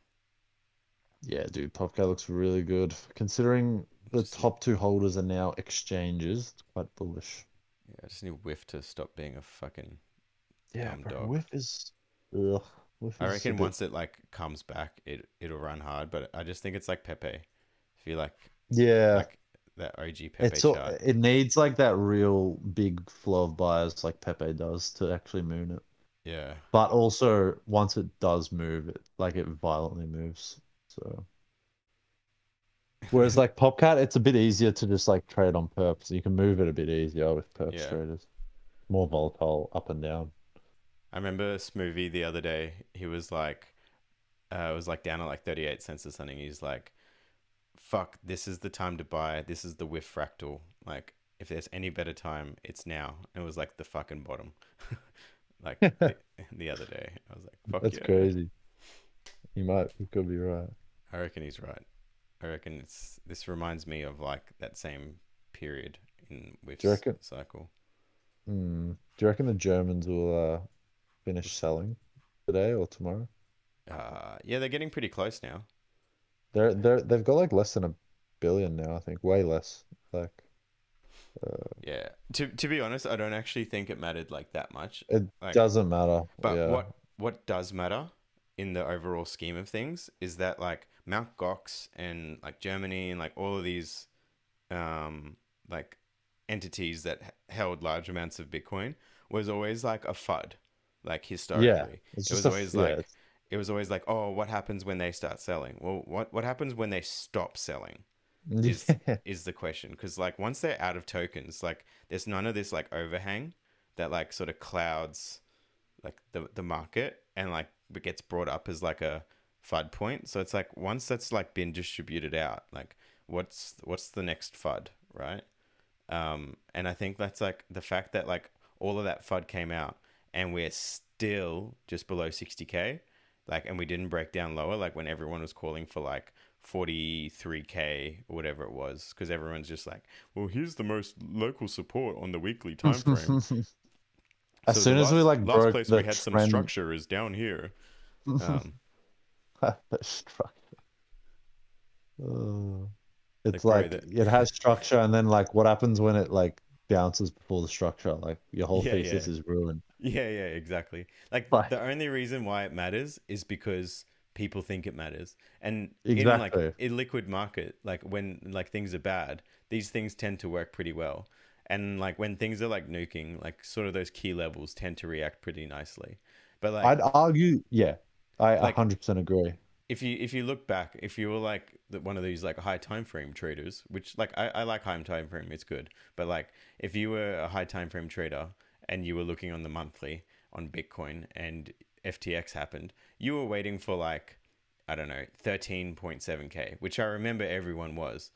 Yeah, dude, POPCAT looks really good. Considering the top 2 holders are now exchanges, it's quite bullish. Yeah, I just need Whiff to stop being a fucking dumb bro, dog. Whiff is... I reckon once it like comes back, it'll run hard. But I just think it's like Pepe. If you like that OG Pepe chart, it needs like that real big flow of buyers like Pepe does to actually moon it. Yeah. But also once it does move, it violently moves. So whereas like POPCAT, it's a bit easier to just like trade on perps. You can move it a bit easier with perps traders. More volatile up and down. I remember Smoothie the other day. He was like, it was like down at like 38 cents or something. He's like, "Fuck, this is the time to buy. This is the Whiff fractal. Like, if there's any better time, it's now." And it was like the fucking bottom. Like the other day, I was like, "Fuck, that's crazy." He could be right. I reckon he's right. I reckon this reminds me of like that same period in Whiff's cycle. Do you reckon the Germans will finish selling today or tomorrow? Yeah, they're getting pretty close now. They've got like less than $1 billion now, I think. Way less. Like yeah. To be honest, I don't actually think it mattered like that much. It doesn't matter. But what does matter in the overall scheme of things is that like Mt. Gox and like Germany and like all of these like entities that held large amounts of Bitcoin was always like a FUD, like Yeah, historically. it's It just was a always yeah. like it was always like, oh, what happens when they start selling? Well, what happens when they stop selling Yeah. is the question. Because like once they're out of tokens, like there's none of this like overhang that like sort of clouds like the market and like it gets brought up as like a FUD point. So it's like once that's like been distributed out, like what's the next FUD, right? And I think that's like the fact that like all of that FUD came out and we're still just below 60K, like, and we didn't break down lower, like when everyone was calling for like 43K or whatever it was, because everyone's just like, well, here's the most local support on the weekly time frame. As So the soon as we like last broke place the we had some trend, structure is down here. the structure. It's Like bro, like that it has structure, and then like what happens when it like bounces before the structure? Like your whole yeah, yeah. thesis is ruined. Yeah, exactly. Like the Like only reason why it matters is because people think it matters. And in like exactly. illiquid market, like when like things are bad, these things tend to work pretty well. And like when things are like nuking, like sort of those key levels tend to react pretty nicely. But I'd argue, yeah, I like 100% agree. if you look back, if you were like one of these like high time frame traders, which like I like high time frame, it's good. But like if you were a high time frame trader and you were looking on the monthly on Bitcoin and FTX happened, you were waiting for like I don't know 13.7K, which I remember everyone was,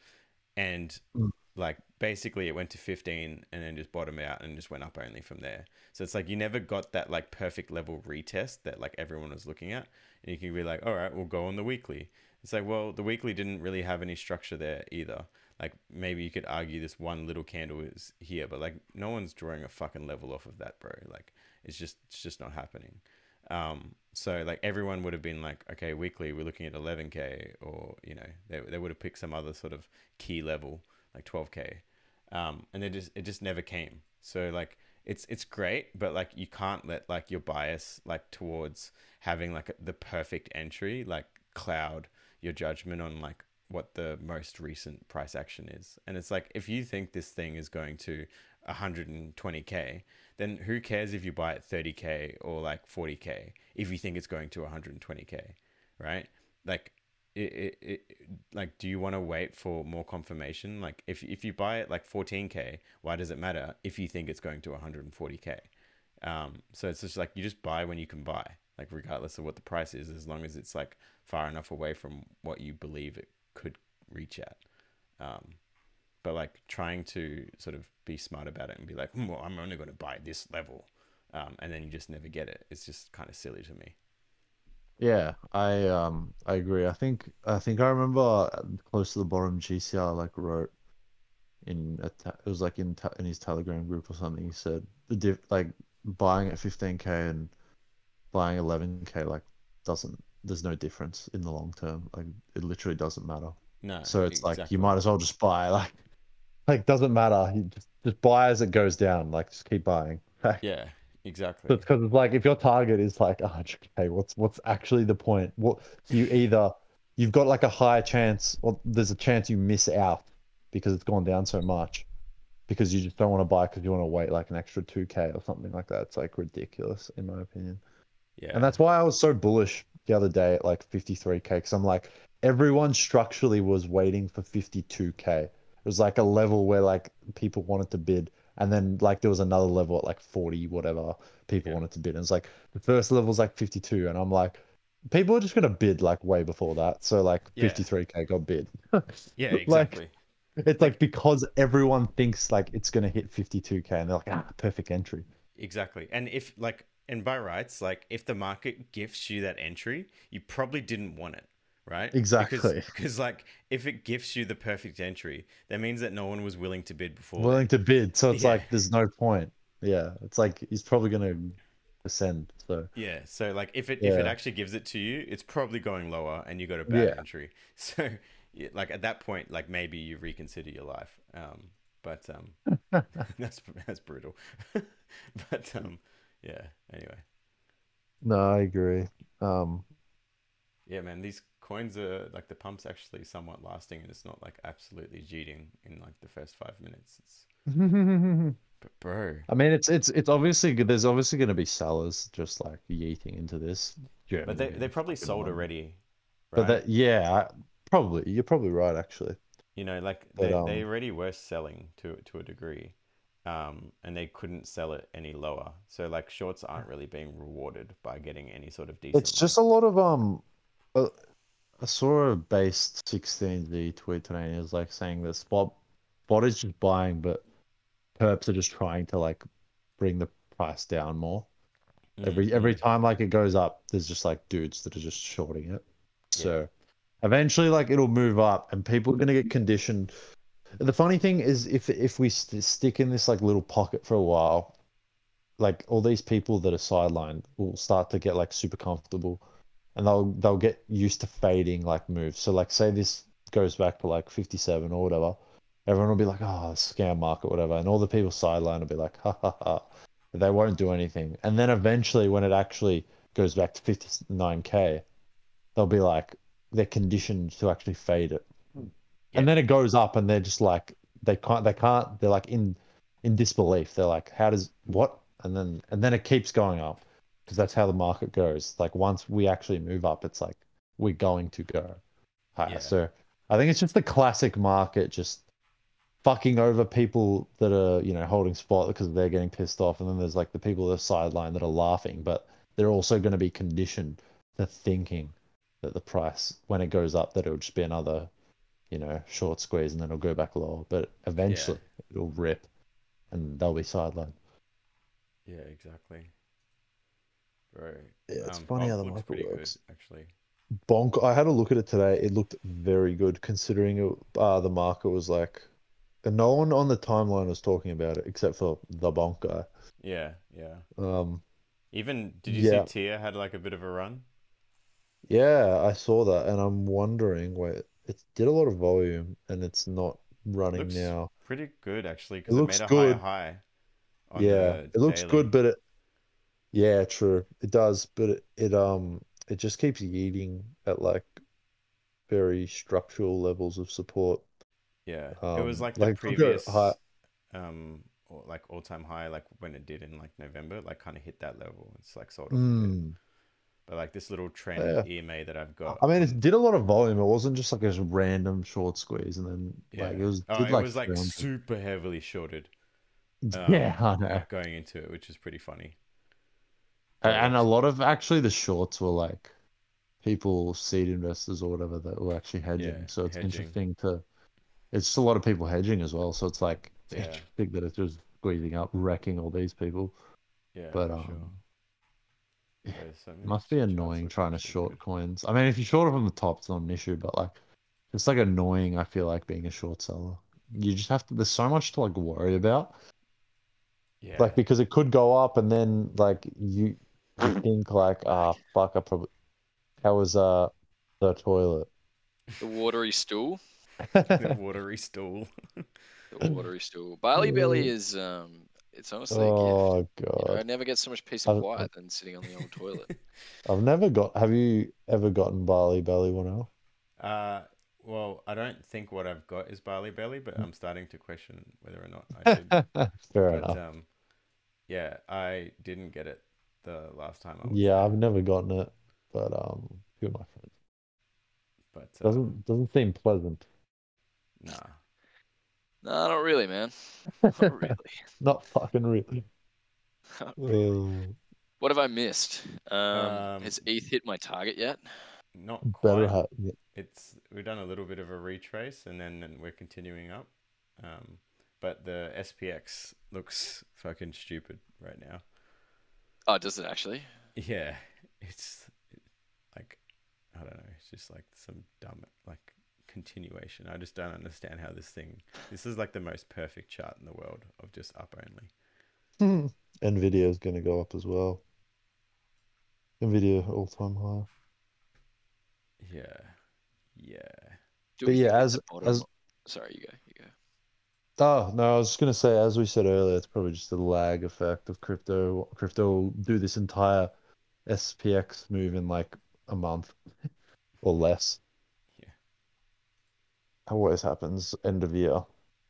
and Mm. like basically it went to 15 and then just bottomed out and just went up only from there. So it's like you never got that like perfect level retest that like everyone was looking at, and you can be like, all right, we'll go on the weekly. It's like, well, the weekly didn't really have any structure there either. Like maybe you could argue this one little candle is here, but like no one's drawing a fucking level off of that, bro. Like it's just not happening. So like everyone would have been like, okay, weekly we're looking at 11K, or you know they would have picked some other sort of key level like 12K, and it just never came. So like it's great, but like you can't let like your bias like towards having like the perfect entry like cloud your judgment on like what the most recent price action is. And it's like if you think this thing is going to 120K, then who cares if you buy it 30K or like 40K if you think it's going to 120K, right? Like it like do you want to wait for more confirmation? Like if you buy it like 14K, why does it matter if you think it's going to 140K? So it's just like you just buy when you can buy, like regardless of what the price is, as long as it's like far enough away from what you believe it could reach at. But like trying to sort of be smart about it and be like, well, I'm only going to buy this level, and then you just never get it. It's just kind of silly to me. Yeah, I agree. I think I remember close to the bottom GCR like wrote it was like in his Telegram group or something. He said like buying at 15K and buying 11K like doesn't there's no difference in the long term. Like it literally doesn't matter. No, So it's like you exactly. might as well just buy like doesn't matter. You just buy as it goes down. Like just keep buying. Yeah, So exactly. it's because it's like if your target is like 100K, what's actually the point? What so you've got like a higher chance, or there's a chance you miss out because it's gone down so much because you just don't want to buy because you want to wait like an extra 2K or something like that. It's like ridiculous in my opinion. And Yeah, that's why I was so bullish the other day at like 53K because I'm like everyone structurally was waiting for 52K. It was like a level where like people wanted to bid, and then like there was another level at like 40 whatever people yeah, wanted to bid. And it's like the first level was like 52, and I'm like people are just gonna bid like way before that. So like yeah, 53K got bid. yeah, Like exactly. it's like Like because everyone thinks like it's gonna hit 52K, and they're like perfect entry. exactly. And if like and by rights, like if the market gifts you that entry, you probably didn't want it, right? Exactly. Because like if it gifts you the perfect entry, that means that no one was willing to bid before Willing then. to bid. So it's Yeah. like there's no point. Yeah, it's like he's probably gonna ascend. So Yeah, so like if it yeah, actually gives it to you, it's probably going lower, and you got a bad yeah. entry. So, yeah, like at that point, like maybe you reconsider your life. But that's brutal. But yeah. Anyway, No, I agree. Um, yeah, man, these coins are like the pump's actually somewhat lasting, and it's not like absolutely cheating in like the first 5 minutes. It's But bro, I mean, it's obviously there's obviously going to be sellers just like yeeting into this. but German they memes probably fucking sold run. already, But right? that yeah, probably you're probably right actually. You know, like But they already were selling to a degree, and they couldn't sell it any lower. So like shorts aren't really being rewarded by getting any sort of it's decent just a like. lot of uh, I saw a base 16Z tweet today and it was like saying that spot is just buying, but perps are just trying to like bring the price down more. Every Mm. time like it goes up, there's just like dudes that are just shorting it. Yeah, So eventually like it'll move up and people are gonna get conditioned. The funny thing is if we stick in this like little pocket for a while, like all these people that are sidelined will start to get like super comfortable and they'll get used to fading like moves. So like say this goes back to like 57 or whatever, everyone will be like, oh, scam market, whatever. And all the people sideline will be like, ha ha ha. They won't do anything. And then eventually when it actually goes back to 59K, they'll be like, they're conditioned to actually fade it. yeah, And then it goes up and they're just like they're like in disbelief. They're like, how does what? And then it keeps going up because that's how the market goes. Like once we actually move up, it's like we're going to go higher. yeah, So I think it's just the classic market just fucking over people that are, holding spot because they're getting pissed off. And then there's like the people that are sidelined that are laughing, but they're also going to be conditioned to thinking that the price, when it goes up, that it'll just be another, short squeeze and then it'll go back lower. But yeah, eventually it'll rip and they'll be sidelined. yeah, exactly, bro. Yeah, it's funny how Bonk the looks market pretty good works. actually. Bonk, I had a look at it today. It looked very good considering the market was like, and no one on the timeline was talking about it except for the Bonk guy. Yeah, yeah. Um, Even did you see yeah, Tia had like a bit of a run? yeah, I saw that, and I'm wondering, wait, it did a lot of volume, and it's not running Looks now. pretty good actually It because it looks made a higher good. high on Yeah, the it looks daily. good, but yeah, true, it does, but it just keeps eating at like very structural levels of support. Yeah, it was like the Like it could go high. previous like all-time high like when it did in like November, like kind of hit that level. It's like sold off a bit. Hmm. But like this little trend Yeah. EMA that I've got I mean, on it did a lot of volume. It wasn't just like a random short squeeze, and then like yeah. it was Oh, did it like was like 300. super heavily shorted Yeah, I know. like going into it, which is pretty funny. But it And a looks lot of actually the shorts were like people, seed investors or whatever that were actually yeah, hedging. So it's hedging. interesting it's just a lot of people hedging as well. So it's like it's Yeah. interesting that it's just squeezing up, wrecking all these people. Yeah, But for sure. yeah, Wait, so it many must be charts annoying look trying to actually short good. coins. I mean, if you short it from the top, it's not an issue, but like it's like annoying, I feel like being a short seller. You just have to, there's so much to like worry about. Yeah. Like because it could go up and then like you think like, ah fuck, I probably how was the toilet. The watery stool. The watery stool. The watery stool. Bali belly is it's honestly a gift. Oh You know, I God. never get so much peace and I've, quiet than sitting on the old toilet. I've never got, have you ever gotten Bali belly, Wonel? Uh, well, I don't think what I've got is barley belly, but I'm starting to question whether or not I should. Fair But enough. yeah, I didn't get it the last time I was Yeah, I've there. never gotten it, but few of my friends. But Doesn't seem pleasant. nah. No, not really, man. Not really. Not fucking really. Not really. Oh, What have I missed? Um, Has ETH hit my target yet? not better quite. have. It's we've done a little bit of a retrace, and then we're continuing up. Um, but the SPX looks fucking stupid right now. Oh, does it actually? Yeah, it's like I don't know. It's just like some dumb like continuation. I just don't understand how this thing. This is like the most perfect chart in the world of just up only. Nvidia is going to go up as well. Nvidia all-time high. Yeah, yeah, Do But we yeah, think at as the bottom? as Sorry, you go. You go. oh no, I was just gonna say, as we said earlier, it's probably just a lag effect of crypto. Crypto will do this entire SPX move in like a month or less. yeah, Always happens end of year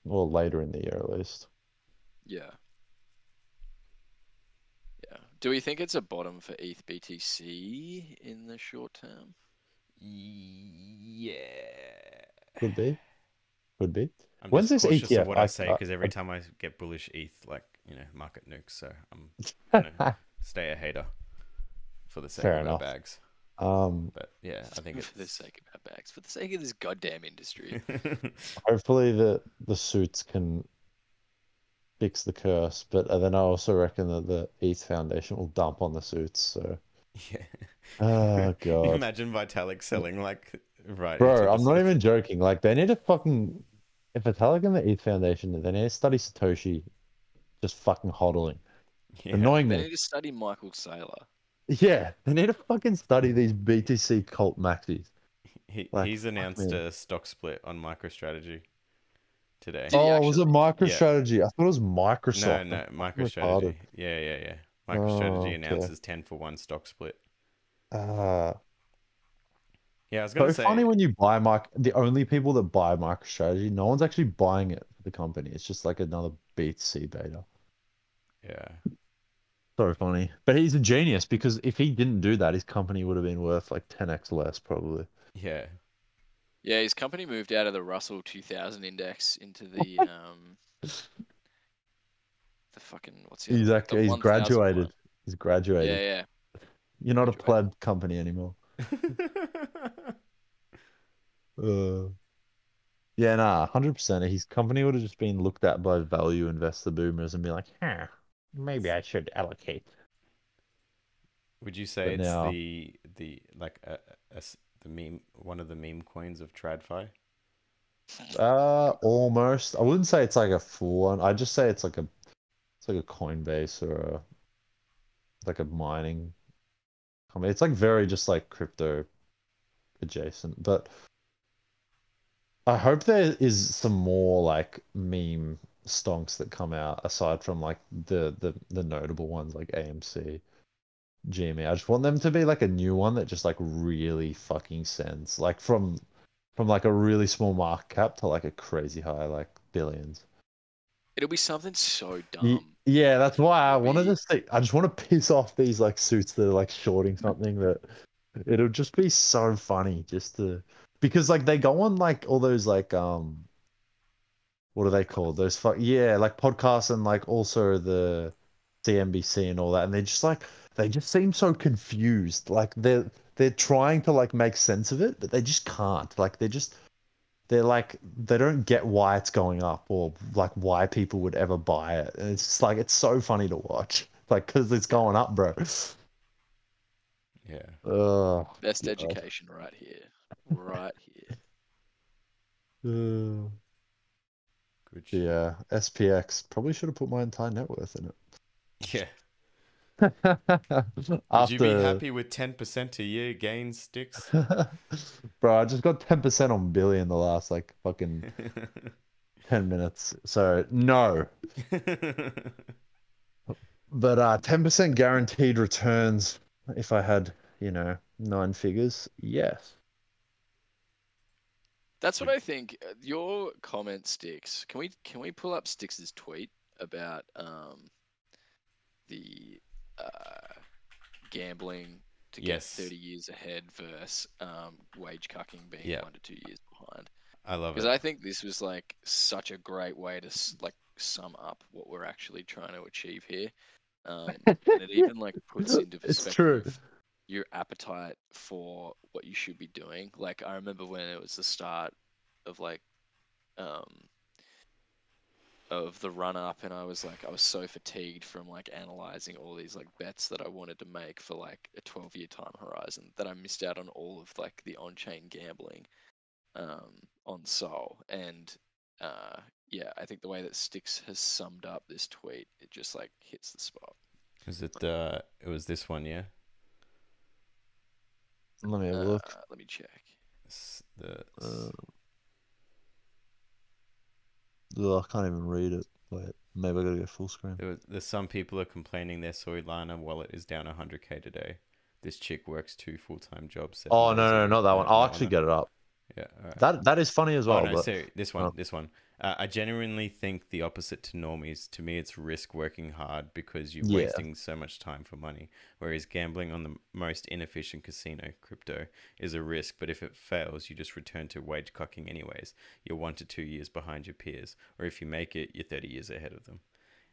or later in the year at least. Yeah. Do we think it's a bottom for ETH BTC in the short term? Yeah. Could be. Could be. I'm When's just this cautious of ETF? what I say because every time I get bullish ETH, like, market nukes. So I'm gonna stay a hater for the sake Fair of our enough. bags. But yeah, I think for the sake of our bags, for the sake of this goddamn industry. hopefully the suits can fix the curse. But then I also reckon that the ETH Foundation will dump on the suits. So yeah. oh god, Imagine Vitalik selling right into bro, the I'm not suits. even joking. Like they need to fucking if Vitalik and the ETH Foundation, they need to study Satoshi just fucking hodling. Yeah. Annoying They me. need to study Michael Saylor. Yeah, they need to fucking study these BTC cult maxis. He's announced a stock split on MicroStrategy today. Did he Was it actually? MicroStrategy? I thought it was Microsoft. No, I'm fucking MicroStrategy. retarded. Yeah. Oh, MicroStrategy okay. announces 10-for-1 stock split. Yeah, Yeah, I was gonna so say. funny when you buy the only people that buy MicroStrategy, no one's actually buying it for the company. It's just like another BTC beta. Yeah. So funny. But he's a genius because if he didn't do that, his company would have been worth like 10x less probably. Yeah. Yeah, his company moved out of the Russell 2000 index into the fucking what's the other one? The He's 1000 one. graduated. He's graduated. Yeah. You're not a Graduated. pleb company anymore. Yeah, nah, 100%. His company would have just been looked at by value investor boomers and be like, maybe I should allocate. Would you say But it's now, the like the meme, one of the meme coins of TradFi? almost. I wouldn't say it's like a full one. I'd just say it's like a Coinbase or like a mining company. It's like very just like crypto adjacent. But I hope there is some more like meme stonks that come out aside from like the notable ones like AMC, GME. I just want them to be like a new one that just like really fucking sends. Like from like a really small market cap to like a crazy high, like billions. It'll be something so dumb. Yeah, that's why I wanted Be to say I just want to piss off these like suits that are like shorting something that it'll just be so funny just to because like they go on like all those like what are they called? Those like podcasts and like also the CNBC and all that, and they just seem so confused. Like they're trying to like make sense of it, but they just can't. Like they're like they don't get why it's going up or like why people would ever buy it. And it's just like it's so funny to watch. Like because it's going up, bro. Yeah. best God. education right here. Right here. Uh, Good shit. yeah, SPX probably should have put my entire net worth in Yeah. it. Would you be happy with 10% a year gains, Sticks? Bro, I just got 10% on Billy in the last like fucking 10 minutes. So no. But 10% guaranteed returns if I had, 9 figures. Yes. That's what I think. Your comment, Sticks. Can we pull up Sticks's tweet about the gambling to get 30 years ahead versus wage cucking being 1 to 2 years behind? I love it. Because I think this was like such a great way to like sum up what we're actually trying to achieve here. And it even like puts into perspective your appetite for what you should be doing. Like I remember when it was the start of like of the run up, and I was so fatigued from like analyzing all these like bets that I wanted to make for like a 12-year time horizon that I missed out on all of like the on-chain gambling on Sol. And yeah, I think the way that Sticks has summed up this tweet, it just like hits the spot. Is it it was this one, yeah? Let me have a look. Let me check. I can't even read it. Wait, maybe I gotta go full screen. There's some people are complaining their Solana wallet is down 100k today. This chick works 2 full-time jobs. Oh no, not that one. I'll actually get it up. Yeah, all right. That is funny as well. Oh no, but... sorry, this one. I genuinely think the opposite to normies. To me, it's risk working hard because you're Yeah. wasting so much time for money. Whereas gambling on the most inefficient casino, crypto, is a risk. But if it fails, you just return to wage cocking anyways. You're 1 to 2 years behind your peers. Or if you make it, you're 30 years ahead of them.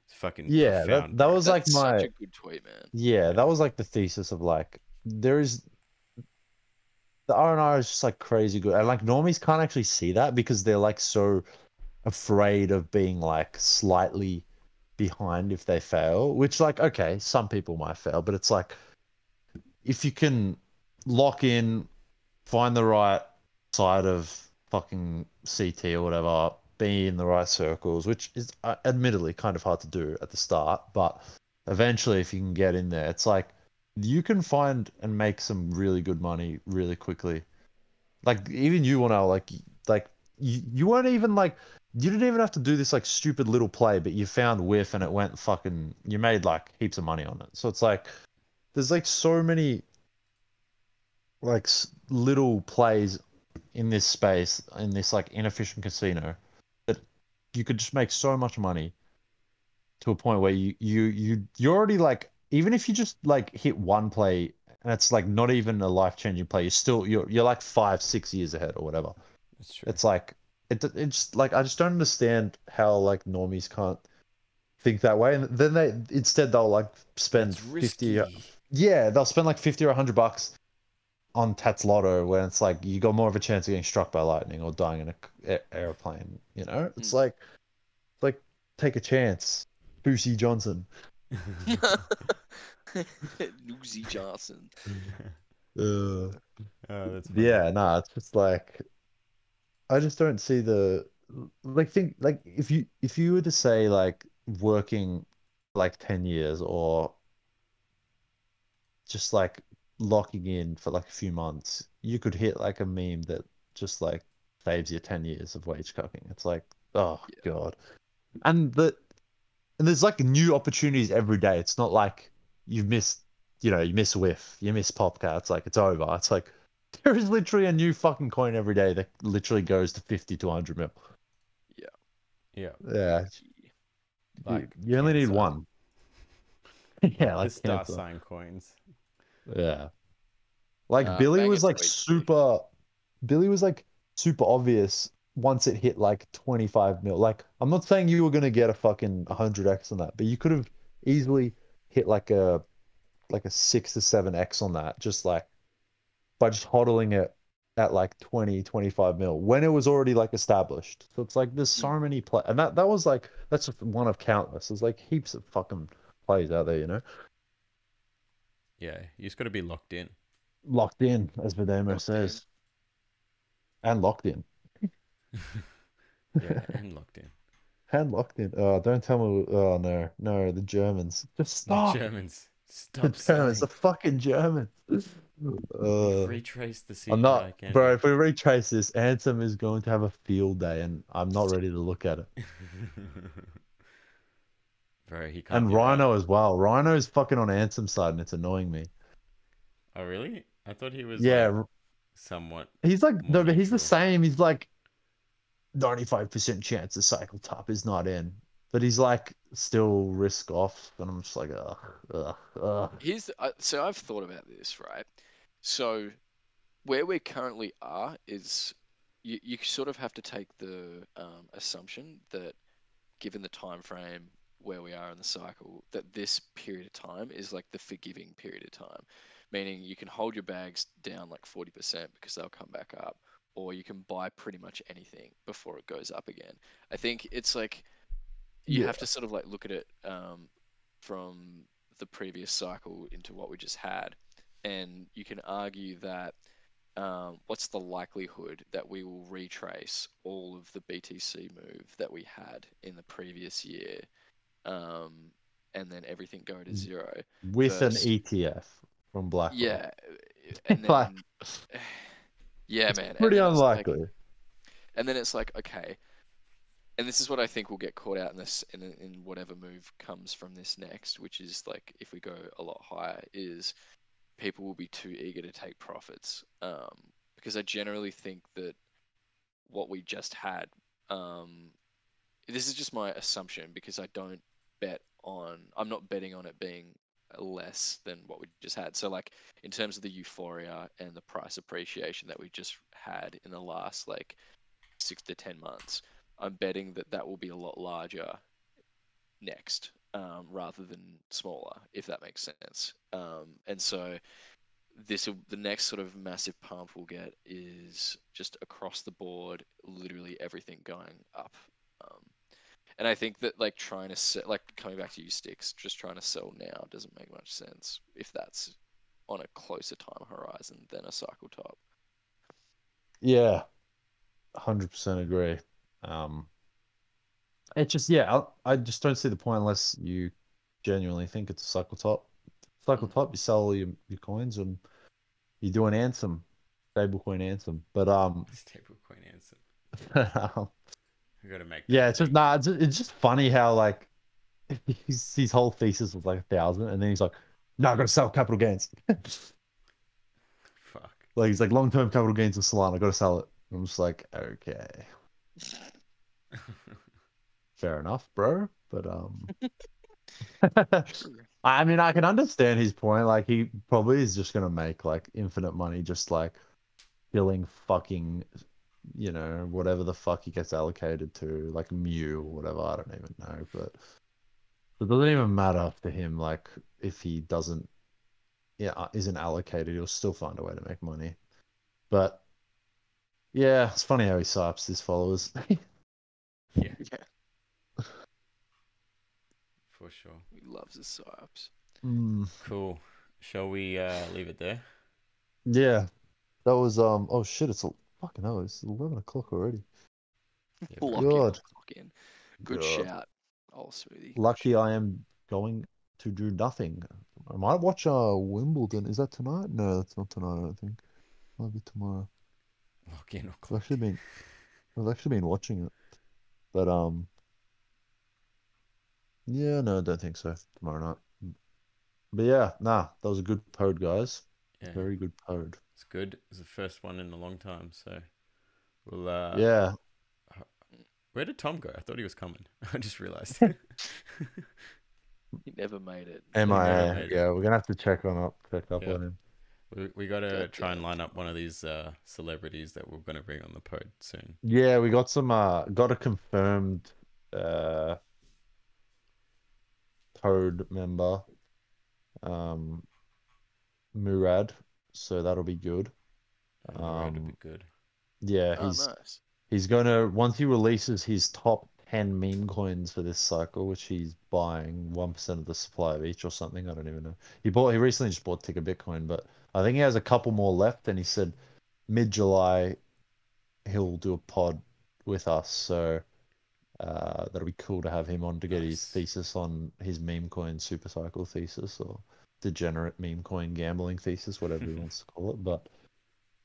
It's fucking Yeah, profound, that bro. was like That's such my a good tweet, man. yeah, Yeah. that was like the thesis of like there is the R&R is just like crazy good. And like normies can't actually see that because they're like so afraid of being like slightly behind if they fail, which like okay, some people might fail, but it's like if you can lock in, find the right side of fucking CT or whatever, be in the right circles, which is admittedly kind of hard to do at the start, but eventually, if you can get in there, it's like you can find and make some really good money really quickly. Like even you want to like you weren't even like you didn't even have to do this like stupid little play, but you found whiff and it went fucking you made like heaps of money on it. So it's like there's like so many like little plays in this space in this like inefficient casino that you could just make so much money to a point where you're already like even if you just like hit one play and it's like not even a life-changing play you're like 5-6 years ahead or whatever. That's true. It's like it's like I just don't understand how like normies can't think that way and then they'll like spend That's 50 risky. yeah they'll spend like 50 or 100 bucks on Tats Lotto when it's like you got more of a chance of getting struck by lightning or dying in a airplane. You know, it's like take a chance, Boosie Johnson. Lucy Johnson. Uh, That's funny. yeah, nah, it's just like I just don't see the like think like if you were to say like working like 10 years or just like locking in for like a few months, you could hit like a meme that just like saves you 10 years of wage cooking. It's like, oh Yeah. God. And and there's like new opportunities every day. It's not like you've missed, you miss whiff, you miss POPCAT. It's like it's over. It's like there is literally a new fucking coin every day that literally goes to 50 to 100 mil. Yeah. Yeah. Yeah. You, Like you only need cancer. one. Yeah, The like star cancer. sign coins. Yeah. Like Billy Banger was like tweet, G. Billy was like super obvious once it hit like 25 mil. Like, I'm not saying you were gonna get a fucking 100x on that, but you could have easily hit like a 6 to 7x on that, just like by just hodling it at like 20-25 mil when it was already like established. So it's like there's so many play, and that was like that's just one of countless. There's like heaps of fucking plays out there, Yeah, you just got to be locked in. locked in, as Videmo Locked in. says, and locked in. Yeah, and locked in. And locked in. Oh, don't tell me. Oh no, no, the Germans. Just The stop. Germans, The stop Germans, the selling. fucking Germans. We've Uh, retraced the I'm CPI not, bro. candle. If we retrace this, Ansem is going to have a field day, and I'm not ready to look at it. Bro, he can't And give up. Rhino as well. Rhino's fucking on Ansem's side, and it's annoying me. Oh, really? I thought he was like Yeah, somewhat he's like more no, but he's the neutral. same. He's like 95% chance the cycle top is not in, but he's like still risk off, and I'm just like, ugh, ugh, ugh. So I've thought about this, right? So where we currently are is you sort of have to take the assumption that given the time frame where we are in the cycle, that this period of time is like the forgiving period of time, meaning you can hold your bags down like 40% because they'll come back up, or you can buy pretty much anything before it goes up again. I think it's like you Yeah, have to sort of like look at it from the previous cycle into what we just had, and you can argue that what's the likelihood that we will retrace all of the BTC move that we had in the previous year, um, and then everything go to zero with an versus ETF from BlackRock. yeah, and Like, then yeah, it's man, and pretty then it's like, unlikely. okay, and this is what I think will get caught out in this in whatever move comes from this next, which is like if we go a lot higher, is people will be too eager to take profits. Because I generally think that what we just had, um, this is just my assumption because I don't bet on. I'm not betting on it being less than what we just had. So like in terms of the euphoria and the price appreciation that we just had in the last like 6 to 10 months, I'm betting that that will be a lot larger next, rather than smaller, if that makes sense. And so the next sort of massive pump we'll get is just across the board, literally everything going up. Um, and I think that like trying to sell, like coming back to you sticks, just trying to sell now doesn't make much sense if that's on a closer time horizon than a cycle top. Yeah, 100% agree. It's just, yeah, I just don't see the point unless you genuinely think it's a cycle top. Cycle top, you sell all your coins and you do an Ansem, stablecoin Ansem. But Stablecoin Ansem. We gotta make that yeah, it's just thing. it's just funny how like his whole thesis was like 1,000, and then he's like, "No, I gotta sell capital gains." Fuck. Like he's like long-term capital gains in Solana, I gotta sell it. I'm just like, okay, fair enough, bro. But I mean, I can understand his point. Like he probably is just gonna make like infinite money, just like killing fucking, you know, whatever the fuck he gets allocated to, like Mew or whatever. I don't even know, but it doesn't even matter to him. Like if he doesn't, yeah, isn't allocated, he'll still find a way to make money. But yeah, it's funny how he sipes his followers. Yeah, Yeah, for sure. he loves his psyops. Cool. Shall we leave it there? Yeah, that was oh shit, it's fucking hell, it's 11 o'clock already. Yeah, Lock bro. in, God. lock in. Good God. shout. Oh, smoothie. Good Lucky shout. I am going to do nothing. I might watch Wimbledon. Is that tonight? No, that's not tonight, I don't think. Might be tomorrow. Lock in or I've clock actually in. been I've actually been watching it. But yeah, no, I don't think so. Tomorrow night. But yeah, nah, that was a good pod, guys. Yeah, Very good pod. it's good. It's the first one in a long time, so we'll Yeah. where did Tom go? I thought he was coming. I just realized. He never made it. never MIA. made it. Yeah, we're gonna have to check up Yeah. on him. We got to God try and damn. line up one of these celebrities that we're going to bring on the pod soon. Yeah, we got some got a confirmed Poad member. Murad, so that'll be good. Murad would be good. Yeah, Oh, nice. he's gonna, once he releases his top 10 meme coins for this cycle, which he's buying 1% of the supply of each or something. I don't even know. He recently just bought Ticker Bitcoin, but I think he has a couple more left, and he said mid-July he'll do a pod with us. So that'll be cool to have him on to get his Nice. thesis on his meme coin super cycle thesis, or degenerate meme coin gambling thesis, whatever he wants to call it. But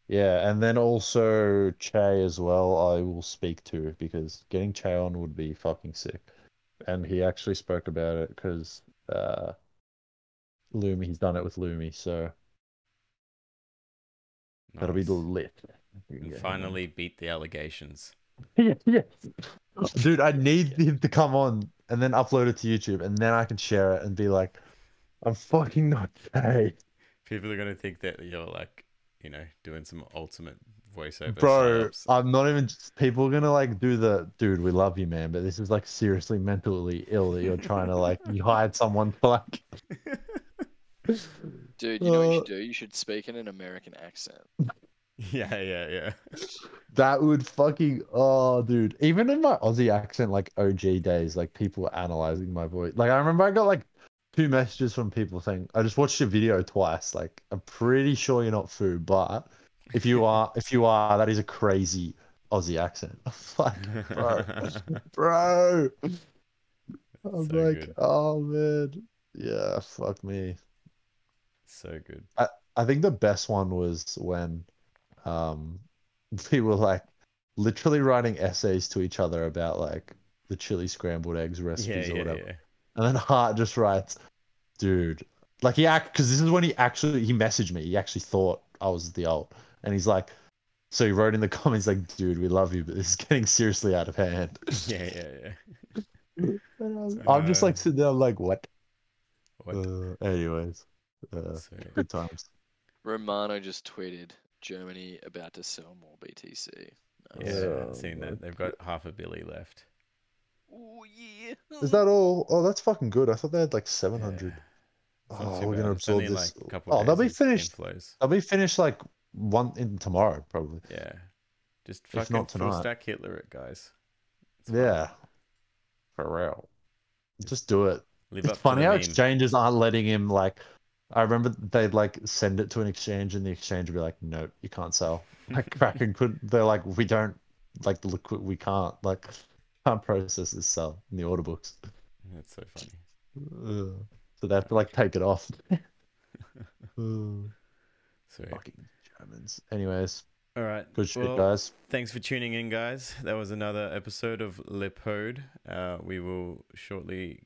yeah, and then also Che as well, I will speak to, because getting Che on would be fucking sick. And he actually spoke about it because Lumi, he's done it with Lumi, so that'll be Nice. lit. And finally beat the allegations. Yeah, yeah. Dude, I need him to come on and then upload it to YouTube, and then I can share it and be like, I'm fucking not gay. People are going to think that you're like, you know, doing some ultimate voiceover Bro, psyops. I'm not even, people are gonna like do the, dude, we love you, man, but this is like seriously mentally ill that you're trying to like, you hired someone to like. Dude, you know what you should do? You should speak in an American accent. Yeah. That would fucking, oh, dude. Even in my Aussie accent, like OG days, like people were analyzing my voice. Like I remember I got like 2 messages from people saying, I just watched your video twice. Like, I'm pretty sure you're not Foo, but if you are, that is a crazy Aussie accent. I'm like, bro. I'm So like, good. oh man. Yeah, fuck me. So good. I think the best one was when um we were like literally writing essays to each other about like the chili scrambled eggs recipes or whatever. Yeah. And then Hart just writes, dude, like because this is when he messaged me. He actually thought I was the old, and he's like, So he wrote in the comments like, "Dude, we love you, but this is getting seriously out of hand." Yeah. I'm just like sitting there, I'm like, what? What? Anyways, So, good times. Romano just tweeted Germany about to sell more BTC. Nice. yeah, I've seen that. They've got half a billy left. Oh yeah. Is that all? Oh, that's fucking good. I thought they had like 700. It's not Oh, too we're bad. gonna It's only absorb this. like a couple Oh, days of finished. inflows. They'll be finished like one in tomorrow, probably. Yeah. Just If fucking not full tonight. stack Hitler it, guys. It's fine. Yeah, for real. Just do it. Live It's up to funny the how meme. exchanges aren't letting him like. I remember they'd like send it to an exchange, and the exchange would be like, "Nope, you can't sell." Like Kraken could. They're like, "We don't like the liquid. We can't like can't process this sell in the order books." That's so funny. So they have to like take it off. So Fucking Germans. Anyways, all right. good shit, Well, guys. thanks for tuning in, guys. That was another episode of Le Poad. We will shortly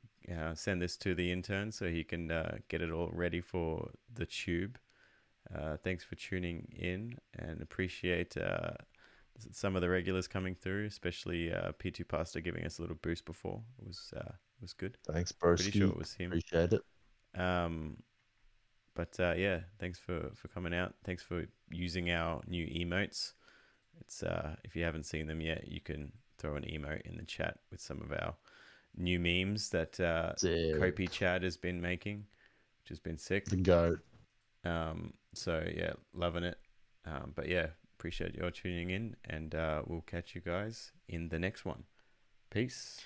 send this to the intern so he can get it all ready for the tube. Thanks for tuning in and appreciate some of the regulars coming through, especially P2 Pasta giving us a little boost before. It was good. Thanks, Broski. Pretty sure it was him. Appreciate it. But yeah, thanks for coming out. Thanks for using our new emotes. It's if you haven't seen them yet, you can throw an emote in the chat with some of our new memes that Kopi Chad has been making, which has been sick. The goat. So yeah, loving it. But yeah, appreciate you all tuning in, and we'll catch you guys in the next one. Peace.